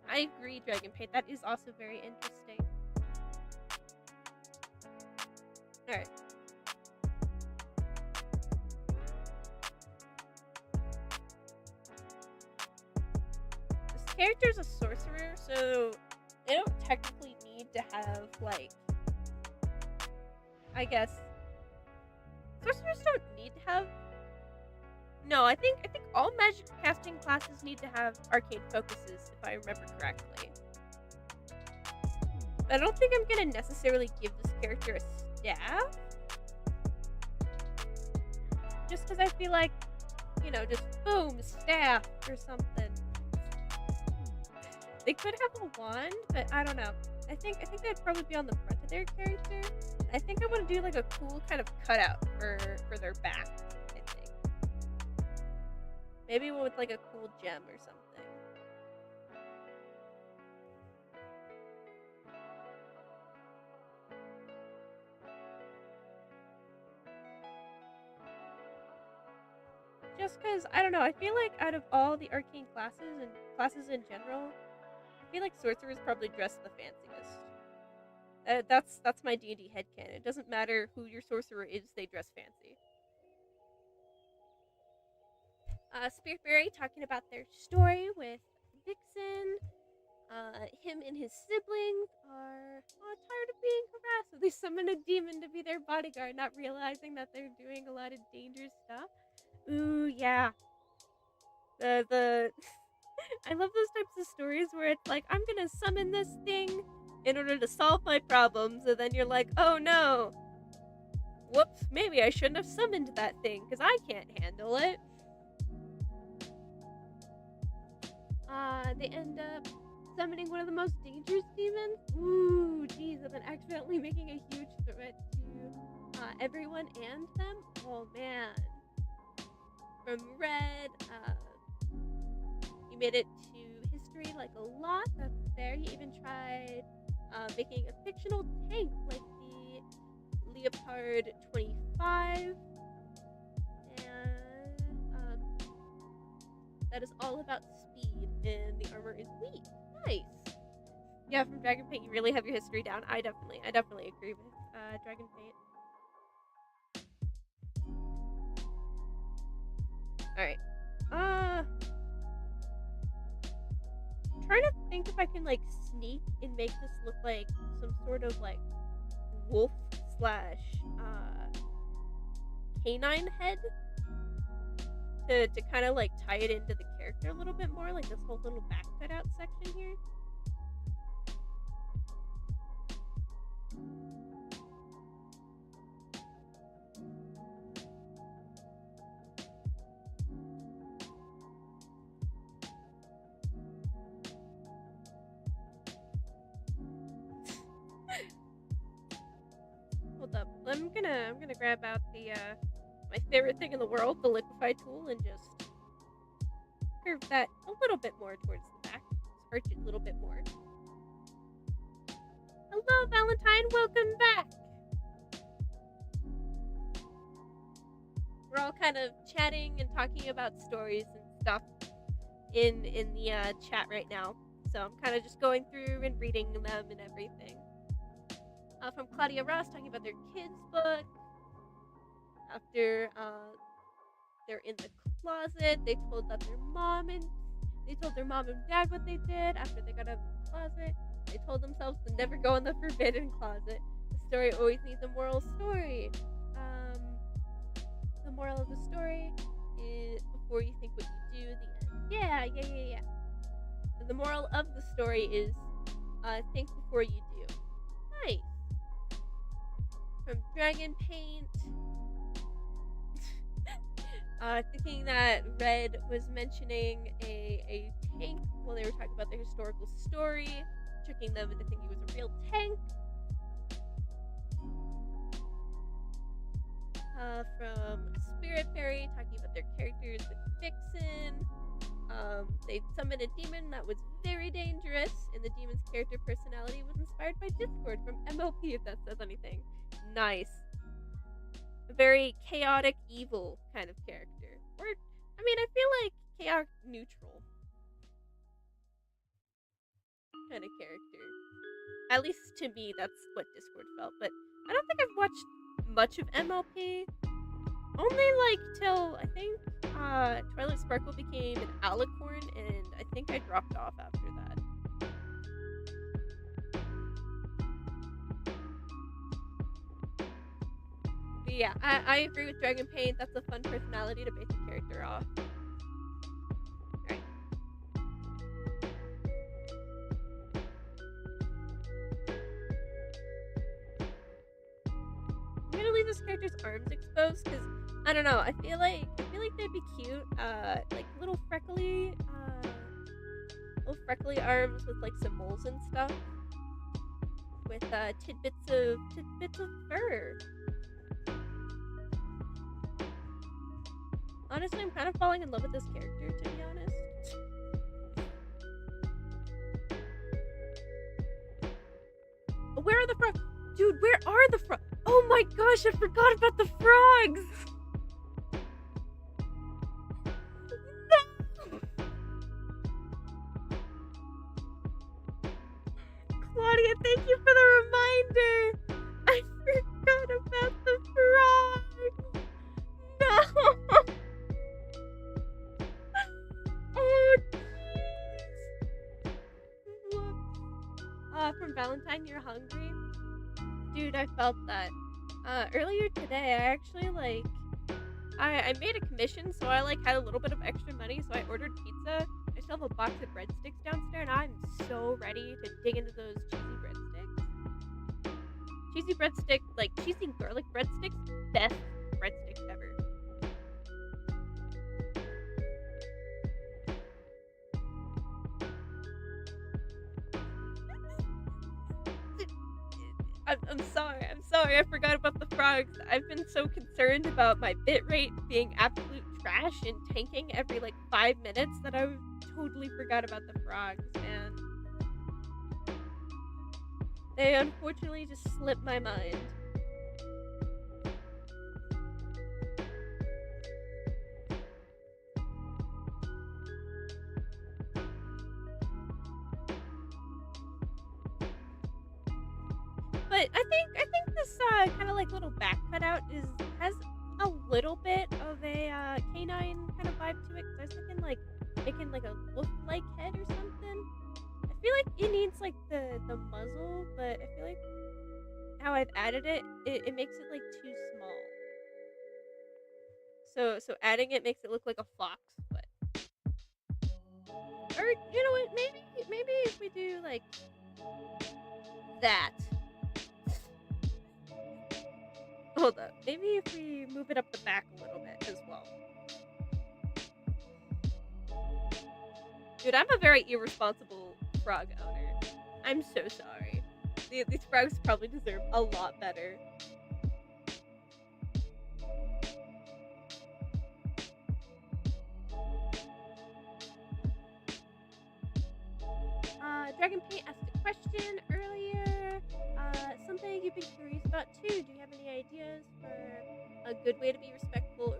[SPEAKER 1] I agree, Dragon Paint. That is also very interesting. Alright. This character's a sorcerer, so they don't technically need to have, like, I guess, sorcerers don't need to have. No, I think all magic casting classes need to have arcane focuses, if I remember correctly. But I don't think I'm gonna necessarily give this character a staff, just because I feel like, just boom, staff or something. They could have a wand, but I don't know. I think that'd probably be on the front of their character. I think I want to do like a cool kind of cutout for their back. I think maybe one with like a cool gem or something. just because, I don't know, I feel like out of all the arcane classes and classes in general, I feel like sorcerers probably dress the fanciest. That's my D&D headcanon. It doesn't matter who your sorcerer is, they dress fancy. Spiritberry talking about their story with Vixen. Him and his siblings are tired of being harassed, so they summon a demon to be their bodyguard, not realizing that they're doing a lot of dangerous stuff. Ooh, yeah. The I love those types of stories where it's like, I'm gonna summon this thing in order to solve my problems, and then you're like, oh no, whoops, maybe I shouldn't have summoned that thing because I can't handle it. They end up summoning one of the most dangerous demons. Ooh, geez, and then accidentally making a huge threat to everyone and them. Oh man. From Red, he made it to history like a lot. That's fair. He even tried making a fictional tank like the Leopard 25. And that is all about speed, and the armor is weak. Nice. Yeah, from Dragon Paint, you really have your history down. I definitely agree with Dragon Paint. Alright. Trying to think if I can like sneak and make this look like some sort of like wolf slash canine head to kind of like tie it into the character a little bit more, like this whole little back cutout section here. Hold up. I'm gonna grab out the my favorite thing in the world, the liquefy tool, and just curve that a little bit more towards the back. Just arch it a little bit more. Hello, Valentine. Welcome back. We're all kind of chatting and talking about stories and stuff in the chat right now. So I'm kind of just going through and reading them and everything. From Claudia Ross talking about their kids' book. After they're in the closet, they told their mom and dad what they did. After they got out of the closet, they told themselves to never go in the forbidden closet. The story always needs a moral story. The moral of the story is before you think what you do, the end. Yeah. And the moral of the story is think before you do. Nice. From Dragon Paint. Thinking that Red was mentioning a tank while they were talking about their historical story, tricking them into thinking it was a real tank. From Spirit Fairy, talking about their characters with Vixen. They summoned a demon that was very dangerous, and the demon's character personality was inspired by Discord from MLP, if that says anything. Nice. A very chaotic, evil kind of character. Or, I mean, I feel like chaotic neutral kind of character. At least to me, that's what Discord felt. But I don't think I've watched much of MLP. Only like till I think Twilight Sparkle became an alicorn, and I think I dropped off after that. But yeah, I agree with Dragon Paint. That's a fun personality to base a character off. Alright. I'm gonna leave this character's arms exposed because I don't know. I feel like they'd be cute. Like little freckly arms with like some moles and stuff, with tidbits of fur. Honestly, I'm kind of falling in love with this character, to be honest. Where are the frogs? Dude, where are the frogs? Oh my gosh, I forgot about the frogs! character! I forgot about the frog! No! Oh, jeez! Whoops. From Valentine, you're hungry? Dude, I felt that. Earlier today, I actually, I made a commission, so I, had a little bit of extra money, so I ordered pizza. I still have a box of breadsticks downstairs, and I'm so ready to dig into those cheesy breadsticks. Cheesy breadsticks, cheesy garlic breadsticks, best breadsticks ever. I'm sorry, I forgot about the frogs. I've been so concerned about my bitrate being absolute trash and tanking every 5 minutes that I totally forgot about the frogs, and they unfortunately just slipped my mind. But I think this kind of little back cutout has a little bit of a canine kind of vibe to it. Cause I was thinking making a wolf-like head or something. I feel like it needs the muzzle, but I feel like how I've added it makes it too small. So adding it makes it look like a fox, but or you know what? Maybe if we do that. Hold up. Maybe if we move it up the back a little bit as well. Dude, I'm a very irresponsible frog owner. I'm so sorry. These frogs probably deserve a lot better. Dragon Paint asked a question earlier. Something you've been curious about too. Do you have any ideas for a good way to be respectful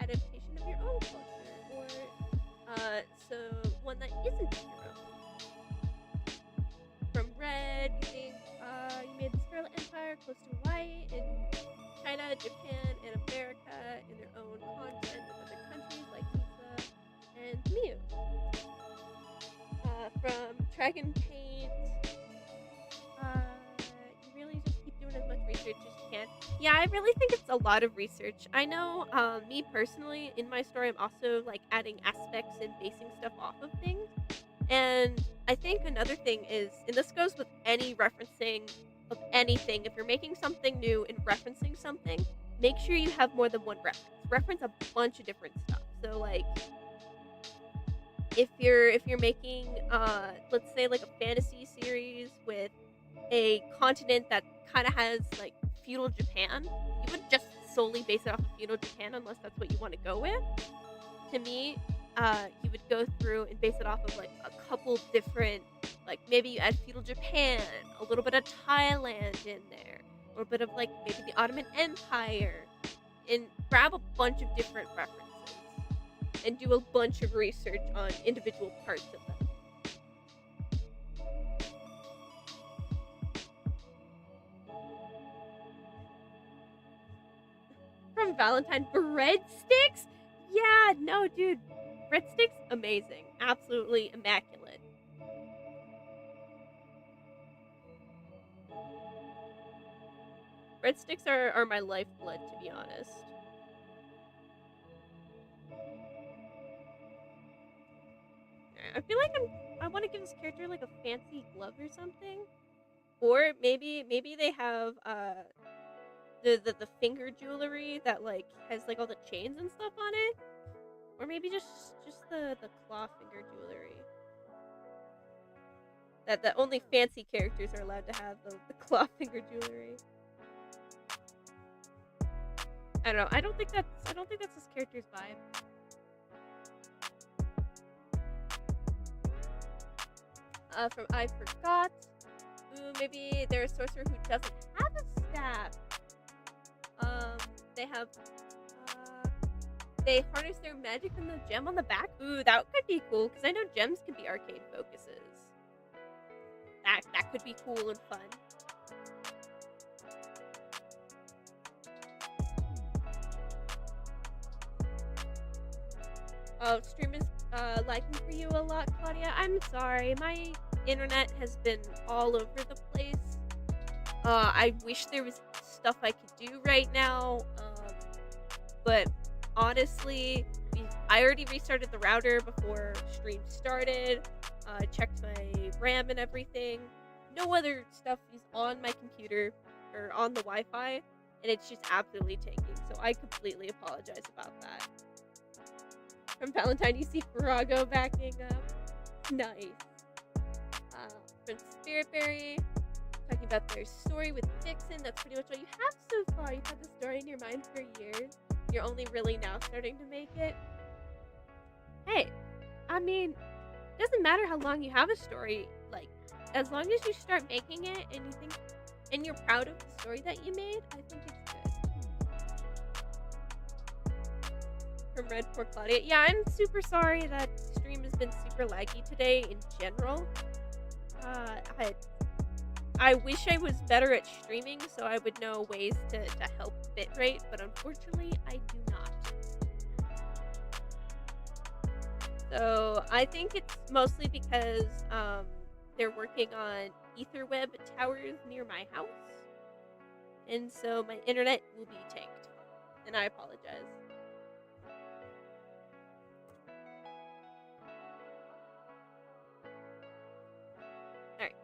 [SPEAKER 1] adaptation of your own culture? Or so one that isn't your own? From Red, you think you made the Scarlet Empire close to white in China, Japan, and America in their own content with other countries like Lisa and Mew. From Dragon Paint, you really just keep doing as much research as you can. Yeah, I really think it's a lot of research. I know, me personally, in my story, I'm also adding aspects and basing stuff off of things. And I think another thing is, and this goes with any referencing of anything, if you're making something new and referencing something, make sure you have more than one reference. Reference a bunch of different stuff. So if you're making let's say a fantasy series with a continent that kind of has feudal Japan, you wouldn't just solely base it off of feudal Japan unless that's what you want to go with. To me, you would go through and base it off of a couple different, maybe you add feudal Japan, a little bit of Thailand in there, a little bit of maybe the Ottoman Empire, and grab a bunch of different references and do a bunch of research on individual parts of them. From Valentine, breadsticks? Yeah, no, dude. Breadsticks, amazing. Absolutely immaculate. Breadsticks are my lifeblood, to be honest. I feel like I want to give this character a fancy glove or something, or maybe they have the finger jewelry that has all the chains and stuff on it, or maybe just the claw finger jewelry that only fancy characters are allowed to have, the claw finger jewelry. I don't know. I don't think that's this character's vibe. From I Forgot. Ooh, maybe they're a sorcerer who doesn't have a staff. They harness their magic from the gem on the back. Ooh, that could be cool, because I know gems can be arcade focuses. That could be cool and fun. Oh, stream is lagging for you a lot, Claudia. I'm sorry. My internet has been all over the place. I wish there was stuff I could do right now. But honestly, I already restarted the router before stream started. Checked my RAM and everything. No other stuff is on my computer or on the Wi-Fi, and it's just absolutely tanking. So I completely apologize about that. From Valentine, you see Farago backing up. Nice. From Spiritberry, talking about their story with Dixon. That's pretty much all you have so far. You've had the story in your mind for years. You're only really now starting to make it. Hey, I mean, it doesn't matter how long you have a story. Like, as long as you start making it and you think, and you're proud of the story that you made, I think it's good. From Red for Claudia. Yeah, I'm super sorry that stream has been super laggy today in general. I wish I was better at streaming so I would know ways to help bitrate, but unfortunately I do not. So I think it's mostly because they're working on Etherweb towers near my house, and so my internet will be tanked, and I apologize. Alright,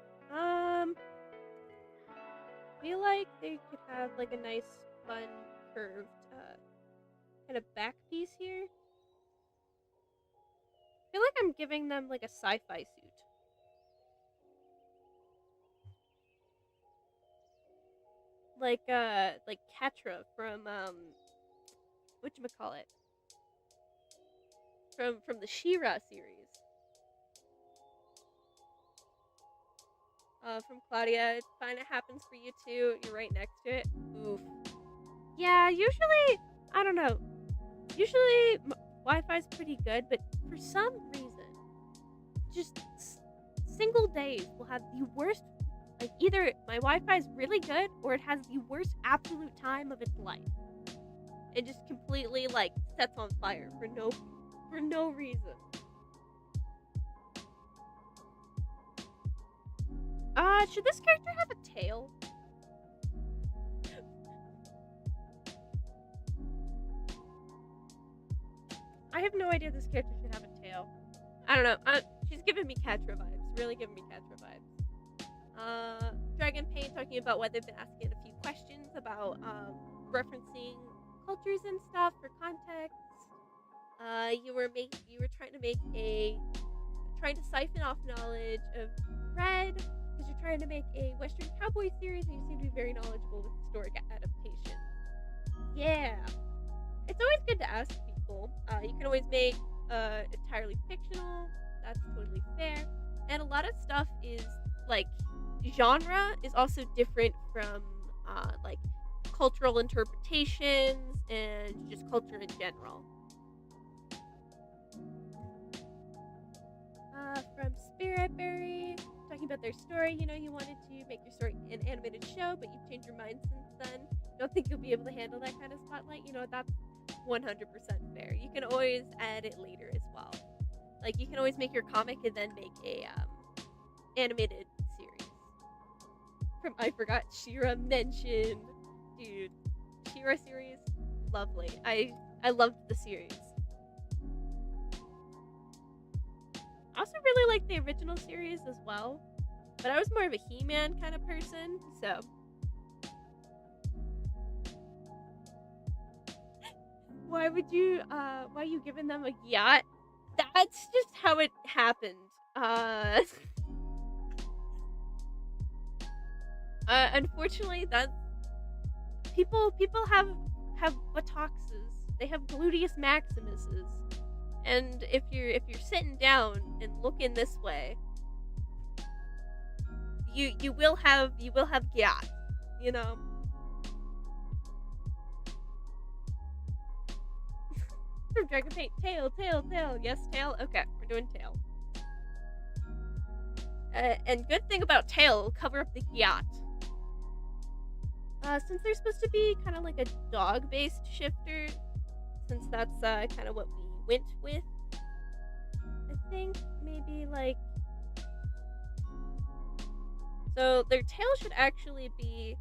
[SPEAKER 1] feel like they could have like a nice, fun, curved, kind of back piece here. I feel like I'm giving them like a sci-fi suit. Like Catra from whatchamacallit? From the She-Ra series. From Claudia, it's fine, it happens for you too. You're right next to it. Oof. Yeah, usually, I don't know. Usually, Wi-Fi's pretty good, but for some reason, just single days will have the worst. Like, either my Wi-Fi is really good, or it has the worst absolute time of its life. It just completely, like, sets on fire for no reason. Should this character have a tail? I have no idea this character should have a tail. I don't know. She's giving me Catra vibes. Really giving me Catra vibes. Dragon Pain talking about why they've been asking a few questions about referencing cultures and stuff for context. You were trying to siphon off knowledge of Red because you're trying to make a Western cowboy series, and you seem to be very knowledgeable with historic adaptations. Yeah, it's always good to ask people. You can always make entirely fictional. That's totally fair. And a lot of stuff is like genre is also different from like cultural interpretations and just culture in general. From Spiritberry, talking about their story. You know, you wanted to make your story an animated show, but you've changed your mind since then. Don't think you'll be able to handle that kind of spotlight. You know, that's 100% fair. You can always add it later as well. Like, you can always make your comic and then make a animated series. From I Forgot She-Ra mentioned. Dude, She-Ra series, lovely. I loved the series. I also really like the original series as well, but I was more of a He-Man kind of person, so. Why are you giving them a yacht? That's just how it happened. Unfortunately, that's people have buttocks. They have gluteus maximuses. And if you're sitting down and looking this way, you will have yacht, you know. From Dragon Paint, tail. Yes, tail. Okay, we're doing tail. And good thing about tail, it'll cover up the yacht. Since they're supposed to be kind of like a dog-based shifter, since that's kind of what we went with, think maybe like so their tail should actually be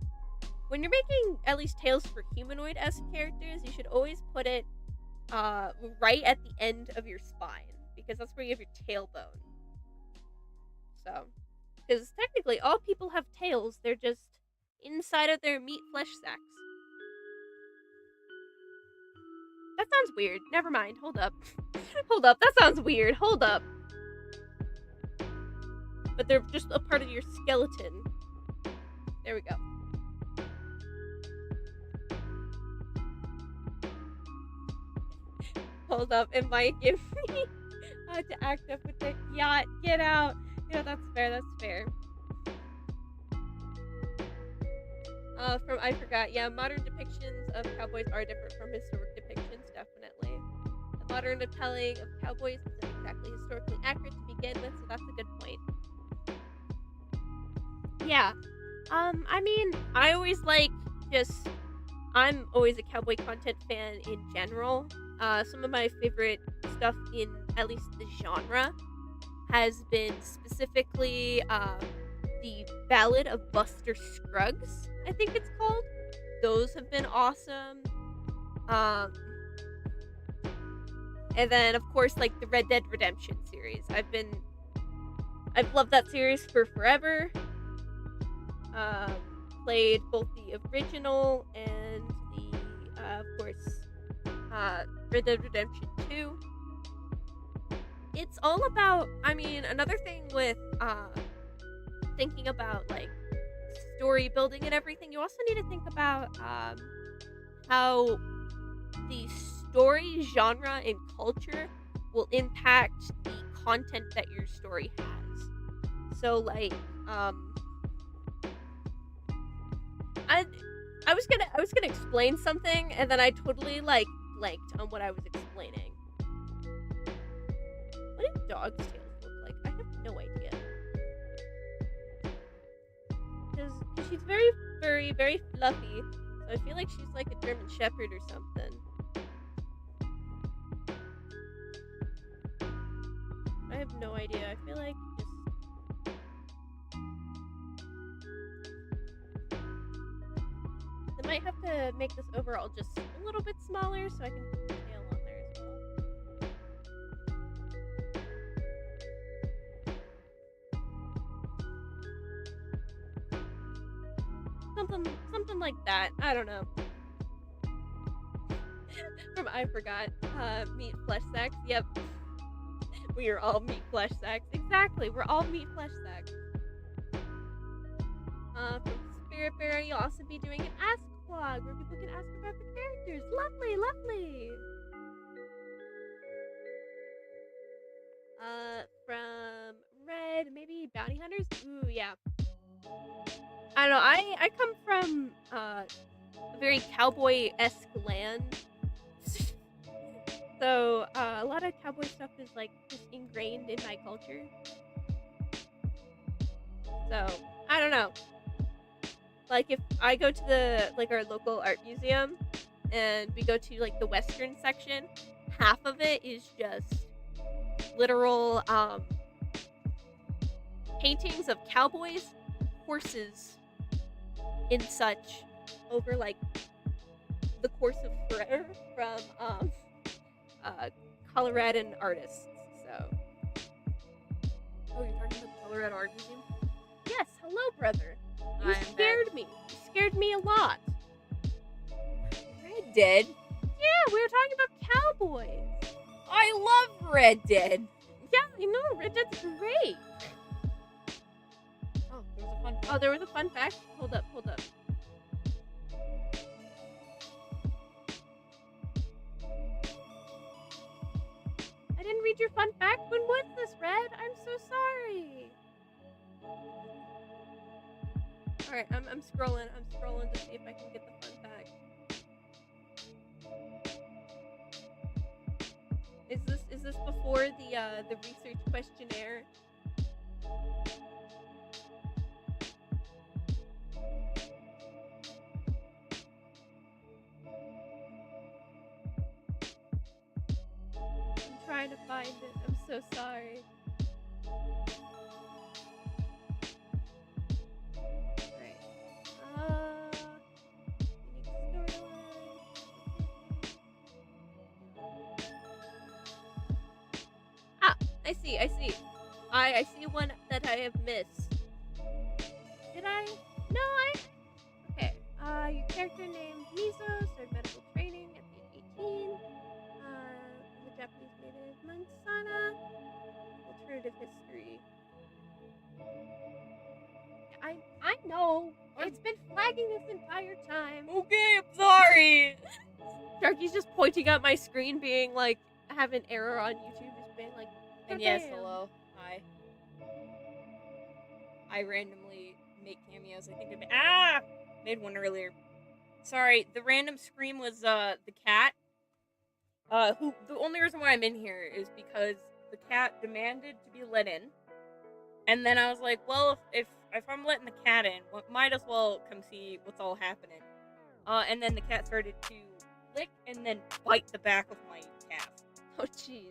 [SPEAKER 1] when you're making at least tails for humanoid-esque characters, you should always put it right at the end of your spine because that's where you have your tailbone. So, because technically all people have tails, they're just inside of their meat flesh sacks. That sounds weird. Never mind. Hold up. Hold up. That sounds weird. Hold up. But they're just a part of your skeleton. There we go. Hold up. It might give me to act up with the yacht. Get out. Yeah, that's fair. That's fair. From I forgot. Yeah, modern depictions of cowboys are different from historic depictions, definitely. The modern telling of cowboys isn't exactly historically accurate to begin with, so that's a good point. Yeah. I mean, I always like just I'm always a cowboy content fan in general. Some of my favorite stuff in at least the genre has been specifically the Ballad of Buster Scruggs, I think it's called. Those have been awesome. And then of course like the Red Dead Redemption series. I've loved that series for forever. Played both the original and the of course Red Dead Redemption 2. It's all about another thing with thinking about like story building and everything, you also need to think about how the story genre and culture will impact the content that your story has. So like I was gonna explain something and then I totally like blanked on what I was explaining. What do dogs' tails look like? I have no idea. Because she's very furry, very fluffy. So I feel like she's like a German Shepherd or something. I have no idea. I feel like just... I might have to make this overall just a little bit smaller so I can put the tail on there as well. Something like that. I don't know. From I forgot. Meat flesh sacks. Yep. We are all meat flesh sacks. Exactly. We're all meat flesh sacks. From Spirit Bearer, you'll also be doing an Ask Vlog where people can ask about the characters. Lovely, lovely. From Red, maybe Bounty Hunters? Ooh, yeah. I don't know, I come from a very cowboy-esque land. So, a lot of cowboy stuff is like just ingrained in my culture. So, I don't know. Like if I go to the our local art museum and we go to like the western section, half of it is just literal paintings of cowboys, horses, and such over like the course of forever from Coloradan artists. So, oh, you're talking about the Colorado Art Museum? Yes. Hello, brother. You scared me. You scared me a lot.
[SPEAKER 2] Red Dead?
[SPEAKER 1] Yeah, we were talking about cowboys.
[SPEAKER 2] I love Red Dead.
[SPEAKER 1] Yeah, I know. Red Dead's great.
[SPEAKER 2] Oh, there was a fun fact.
[SPEAKER 1] Oh, there was a fun fact? Hold up. I didn't read your fun fact. When was this, Red? I'm so sorry. Alright, I'm scrolling. I'm scrolling to see if I can get the fun fact. Is this before the research questionnaire? I'm trying to find it. I'm so sorry. Right. Unique storyline. Ah, I see. I see one that I have missed. Did I? No, okay. Your character named Mizo started medical training at the age of 18. The Japanese native Mansana. Alternative history. I know. It's been flagging this entire time.
[SPEAKER 2] Okay, I'm sorry.
[SPEAKER 1] Sharky's just pointing at my screen, being like, have an error on YouTube, just being like,
[SPEAKER 2] And yes, hello. Hi. I randomly make cameos. I think I made one earlier. Sorry, the random scream was the cat. Who the only reason why I'm in here is because the cat demanded to be let in. And then I was like, well, if I'm letting the cat in, might as well come see what's all happening. And then the cat started to lick and then bite the back of my calf.
[SPEAKER 1] Oh jeez.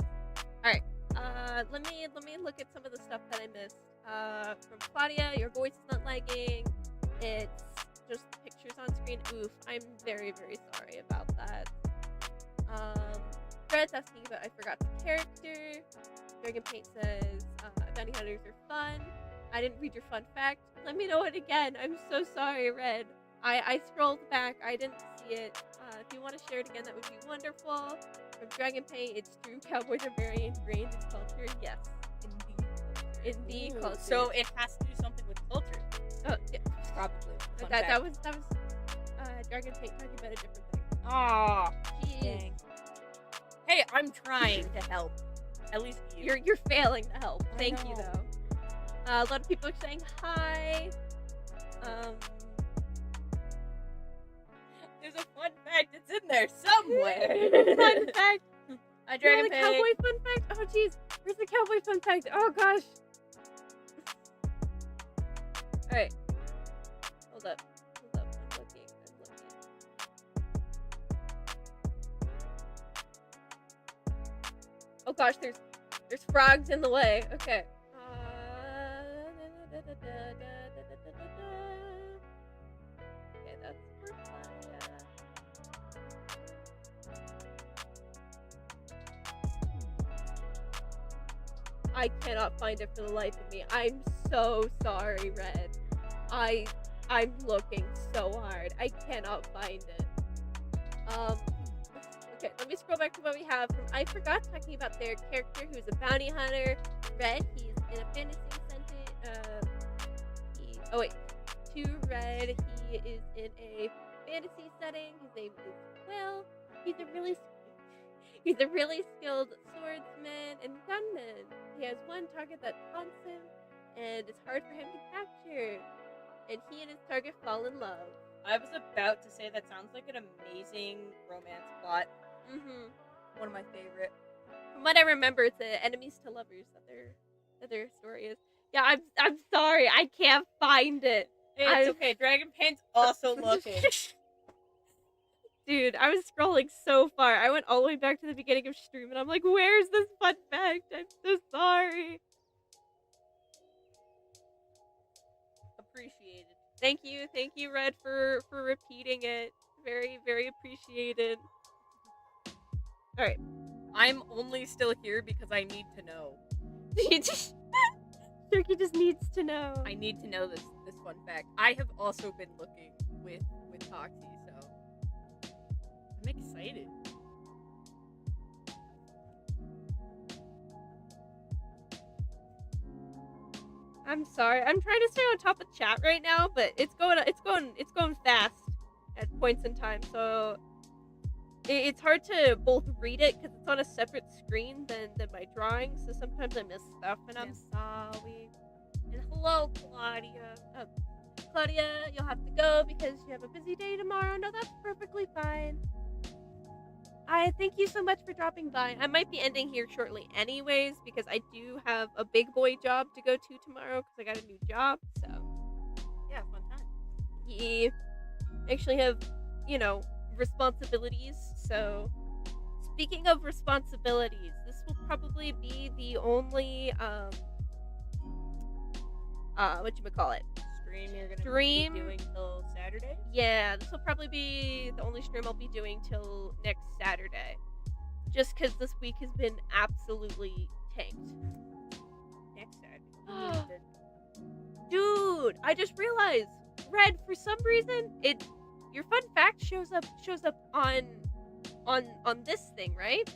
[SPEAKER 1] Alright. Let me look at some of the stuff that I missed. From Claudia, your voice is not lagging. It's just pictures on screen. Oof, I'm very, very sorry about that. Fred's asking about I forgot the character. Dragon Paint says, bounty hunters are fun. I didn't read your fun fact. Let me know it again. I'm so sorry, Red. I scrolled back. I didn't see it. If you want to share it again, that would be wonderful. From Dragon Paint, it's true. Cowboys are very ingrained in culture. Yes, indeed. In the culture.
[SPEAKER 2] So it has to do something with culture.
[SPEAKER 1] Oh, yeah.
[SPEAKER 2] Probably.
[SPEAKER 1] That was Dragon Paint talking about a different thing.
[SPEAKER 2] Aw.
[SPEAKER 1] Jeez.
[SPEAKER 2] Dang. Hey, I'm trying to help. At least you.
[SPEAKER 1] You're failing to help.
[SPEAKER 2] I
[SPEAKER 1] Thank you,
[SPEAKER 2] know.
[SPEAKER 1] though. A lot of people are saying hi.
[SPEAKER 2] There's a fun fact that's in there somewhere.
[SPEAKER 1] Fun fact.
[SPEAKER 2] I Dragon
[SPEAKER 1] the
[SPEAKER 2] Paint.
[SPEAKER 1] cowboy fun fact? Oh, jeez. Where's the cowboy fun fact? Oh, gosh. Alright. Hold up. I'm looking. Oh, gosh, there's frogs in the way. Okay. Okay, that's for Claudia. I cannot find it for the life of me. I'm so sorry, Red. I'm looking so hard. I cannot find it. Okay, let me scroll back to what we have from I forgot talking about their character who's a bounty hunter. Red, he's in a fantasy to Red, he is in a fantasy setting. His name is Will. He's a really skilled swordsman and gunman. He has one target that taunts him, and it's hard for him to capture. And he and his target fall in love.
[SPEAKER 2] I was about to say that sounds like an amazing romance plot.
[SPEAKER 1] Mm-hmm.
[SPEAKER 2] One of my favorite.
[SPEAKER 1] From what I remember, it's enemies to lovers that their story is. Yeah, I'm sorry, I can't find it.
[SPEAKER 2] It's okay. Dragon Paint's also looking.
[SPEAKER 1] Dude, I was scrolling so far. I went all the way back to the beginning of stream, and I'm like, where's this fun fact? I'm so sorry.
[SPEAKER 2] Appreciated.
[SPEAKER 1] Thank you, Red, for repeating it. Very, very appreciated. Alright.
[SPEAKER 2] I'm only still here because I need to know.
[SPEAKER 1] Turkey just needs to know.
[SPEAKER 2] I need to know this fun fact. I have also been looking with Toxie, so I'm excited.
[SPEAKER 1] I'm sorry. I'm trying to stay on top of chat right now, but it's going fast at points in time. So it's hard to both read it because it's on a separate screen than my drawing. So sometimes I miss stuff, and I'm sorry. And hello, Claudia. Claudia, you'll have to go because you have a busy day tomorrow. No, that's perfectly fine. I thank you so much for dropping by. I might be ending here shortly anyways because I do have a big boy job to go to tomorrow because I got a new job. So
[SPEAKER 2] yeah, fun time.
[SPEAKER 1] Yeah, I actually have, responsibilities. So speaking of responsibilities, this will probably be the only whatchamacallit?
[SPEAKER 2] Stream you're gonna
[SPEAKER 1] Stream?
[SPEAKER 2] be doing till Saturday?
[SPEAKER 1] Yeah, this will probably be the only stream I'll be doing till next Saturday. Just because this week has been absolutely tanked.
[SPEAKER 2] Next Saturday.
[SPEAKER 1] Dude, I just realized, Red, for some reason, your fun fact shows up on this thing, right?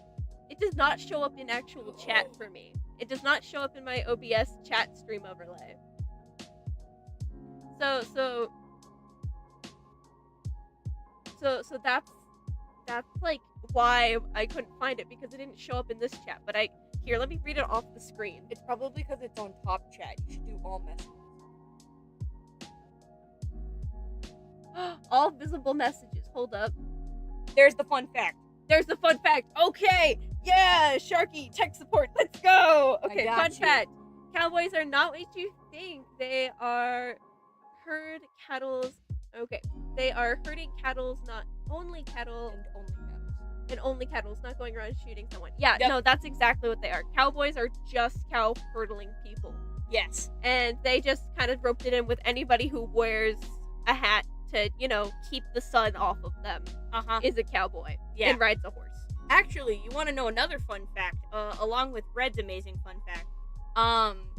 [SPEAKER 1] It does not show up in actual chat for me. It does not show up in my OBS chat stream overlay. So that's like why I couldn't find it, because it didn't show up in this chat. But here, let me read it off the screen.
[SPEAKER 2] It's probably because it's on top chat. You should do all messages.
[SPEAKER 1] All visible messages. Hold up.
[SPEAKER 2] There's the fun fact.
[SPEAKER 1] There's the fun fact. Okay. Yeah, Sharky, tech support. Let's go. Okay, fun fact. Cowboys are not what you think. They are herd cattles. Okay. They are herding cattles, not only cattle. And only cattles, not going around shooting someone. Yeah,
[SPEAKER 2] Yep.
[SPEAKER 1] No, that's exactly what they are. Cowboys are just cow hurdling people.
[SPEAKER 2] Yes.
[SPEAKER 1] And they just kind of roped it in with anybody who wears a hat to, keep the sun off of them. Is a cowboy.
[SPEAKER 2] Yeah.
[SPEAKER 1] And rides a horse.
[SPEAKER 2] Actually, you want to know another fun fact, along with Red's amazing fun fact,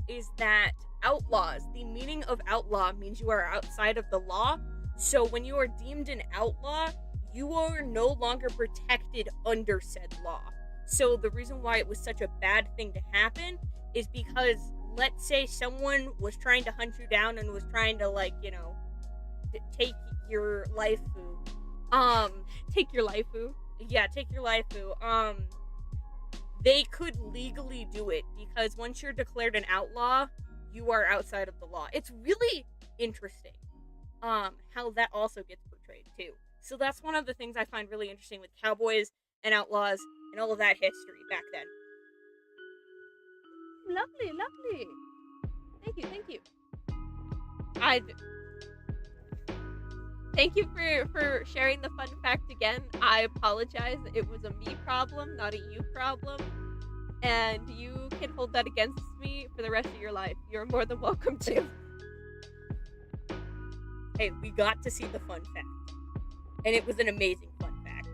[SPEAKER 2] is that outlaws, the meaning of outlaw means you are outside of the law. So when you are deemed an outlaw, you are no longer protected under said law. So the reason why it was such a bad thing to happen is because, let's say someone was trying to hunt you down and was trying to, take your lifeu.
[SPEAKER 1] Take your lifeu.
[SPEAKER 2] Yeah, take your lifeu. They could legally do it, because once you're declared an outlaw, you are outside of the law. It's really interesting, how that also gets portrayed too. So that's one of the things I find really interesting with cowboys and outlaws and all of that history back then.
[SPEAKER 1] Lovely. Thank you. Thank you for sharing the fun fact again. I apologize. It was a me problem, not a you problem. And you can hold that against me for the rest of your life. You're more than welcome to.
[SPEAKER 2] Hey, we got to see the fun fact. And it was an amazing fun fact.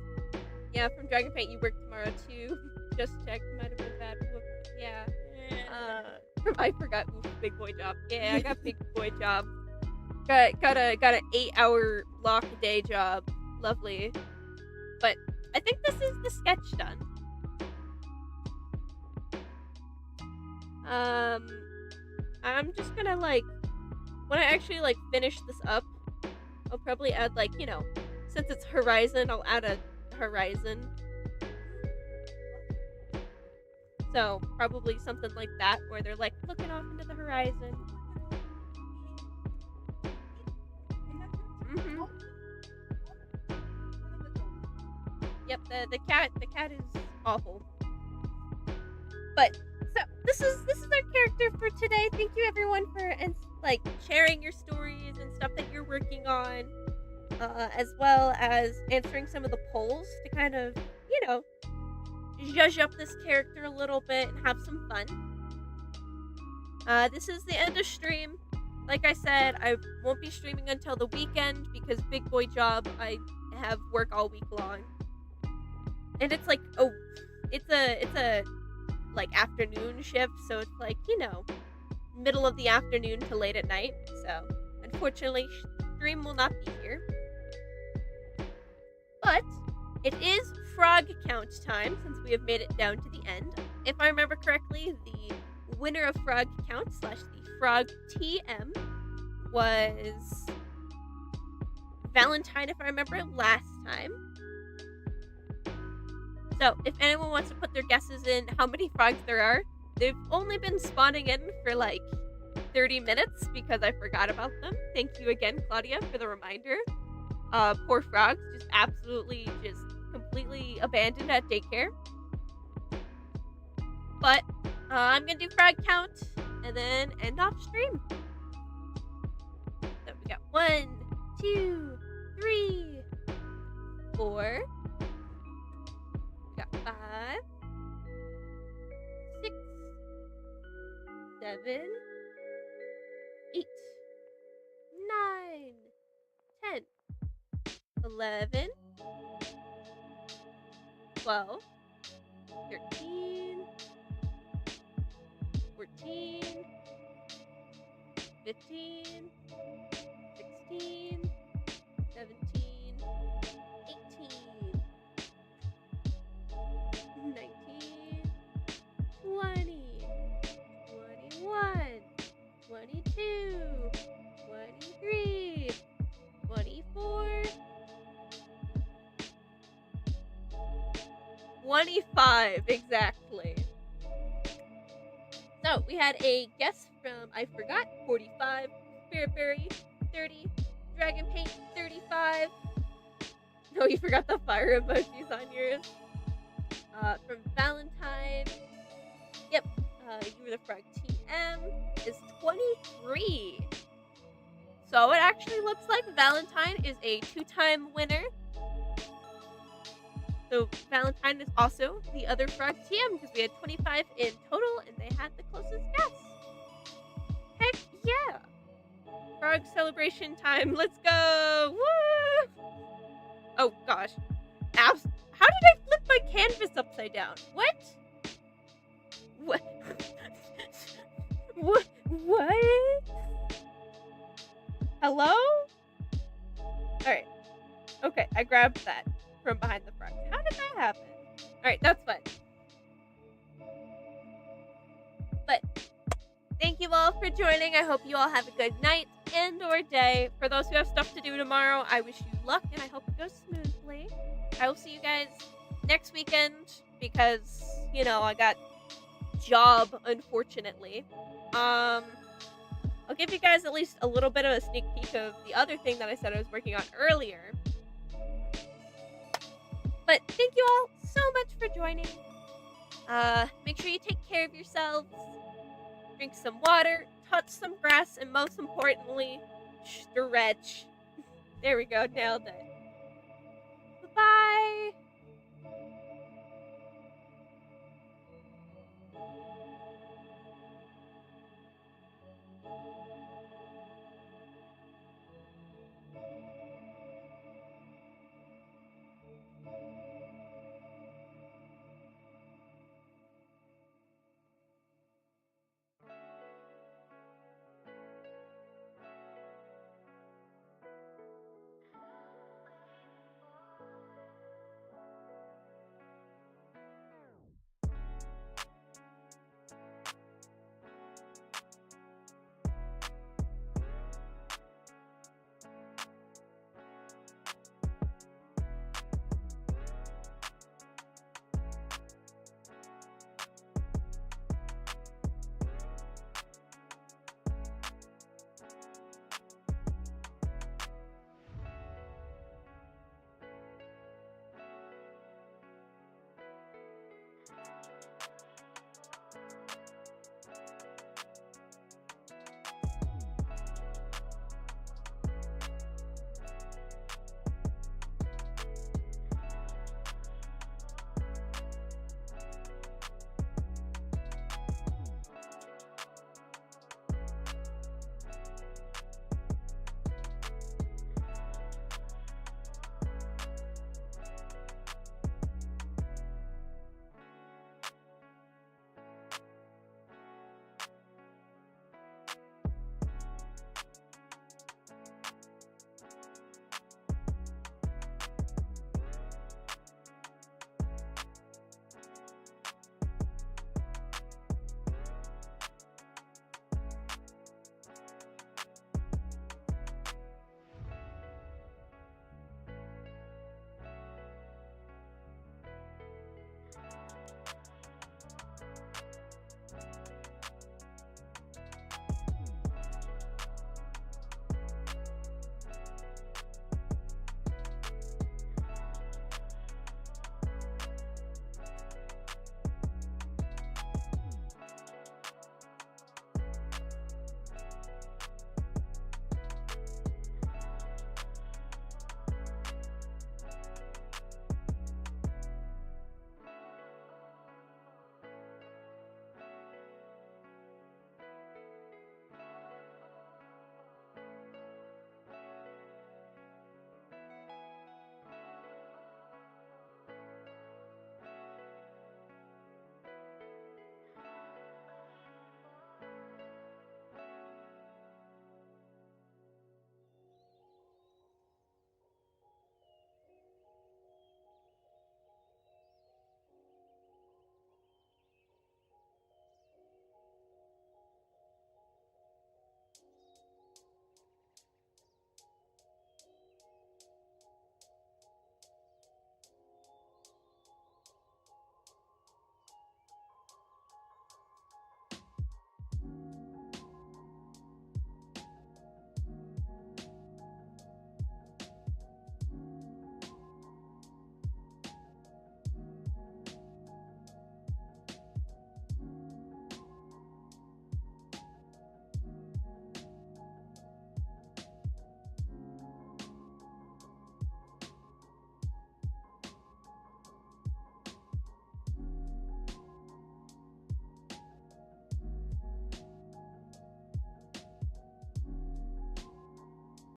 [SPEAKER 1] Yeah, from Dragon Paint, you work tomorrow too. Just checked. Might have been bad. Yeah. I forgot. Oof, big boy job. Yeah, I got big boy job. Got an 8-hour block a day job. Lovely. But I think this is the sketch done. I'm just gonna when I actually finish this up, I'll probably add since it's horizon, I'll add a horizon. So probably something like that, where they're looking off into the horizon. Mm-hmm. Yep, the cat is awful. But so this is our character for today. Thank you everyone for sharing your stories and stuff that you're working on, as well as answering some of the polls to kind of zhuzh up this character a little bit and have some fun. This is the end of stream. Like I said, I won't be streaming until the weekend because big boy job. I have work all week long, and it's it's a afternoon shift, so it's middle of the afternoon to late at night. So unfortunately, stream will not be here. But it is frog count time, since we have made it down to the end. If I remember correctly, the winner of frog count / the frog TM was Valentine, if I remember last time. So if anyone wants to put their guesses in how many frogs there are, they've only been spawning in for 30 minutes because I forgot about them. Thank you again, Claudia, for the reminder. Poor frogs, just completely abandoned at daycare. But I'm gonna do frog count and then end off stream. So we got 1, 2, 3, 4. We got 5, 7, 8, 9, 10, 11, 12, 13, 14, 15, 16, 17, 18, 19, 20, 21, 22, 23, 24, 25, exactly. So, we had a guess from, I forgot, 45, Spirit Berry, 30, Dragon Paint, 35. No, you forgot the fire emojis on yours. From Valentine, yep, you were the frog TM, is 23. So it actually looks like Valentine is a 2-time winner. So Valentine is also the other frog TM because we had 25 in total and they had the closest guess. Heck yeah! Frog celebration time, let's go! Woo! Oh gosh. How did I flip my canvas upside down? What? What? What? Hello? Alright. Okay, I grabbed that from behind the frog. How did that happen? Alright, that's fine. But thank you all for joining. I hope you all have a good night and or day. For those who have stuff to do tomorrow, I wish you luck and I hope it goes smoothly. I will see you guys next weekend because, you know, I got job, unfortunately. I'll give you guys at least a little bit of a sneak peek of the other thing that I said I was working on earlier. But thank you all so much for joining. Make sure you take care of yourselves. Drink some water, touch some grass, and most importantly, stretch. There we go, nailed it.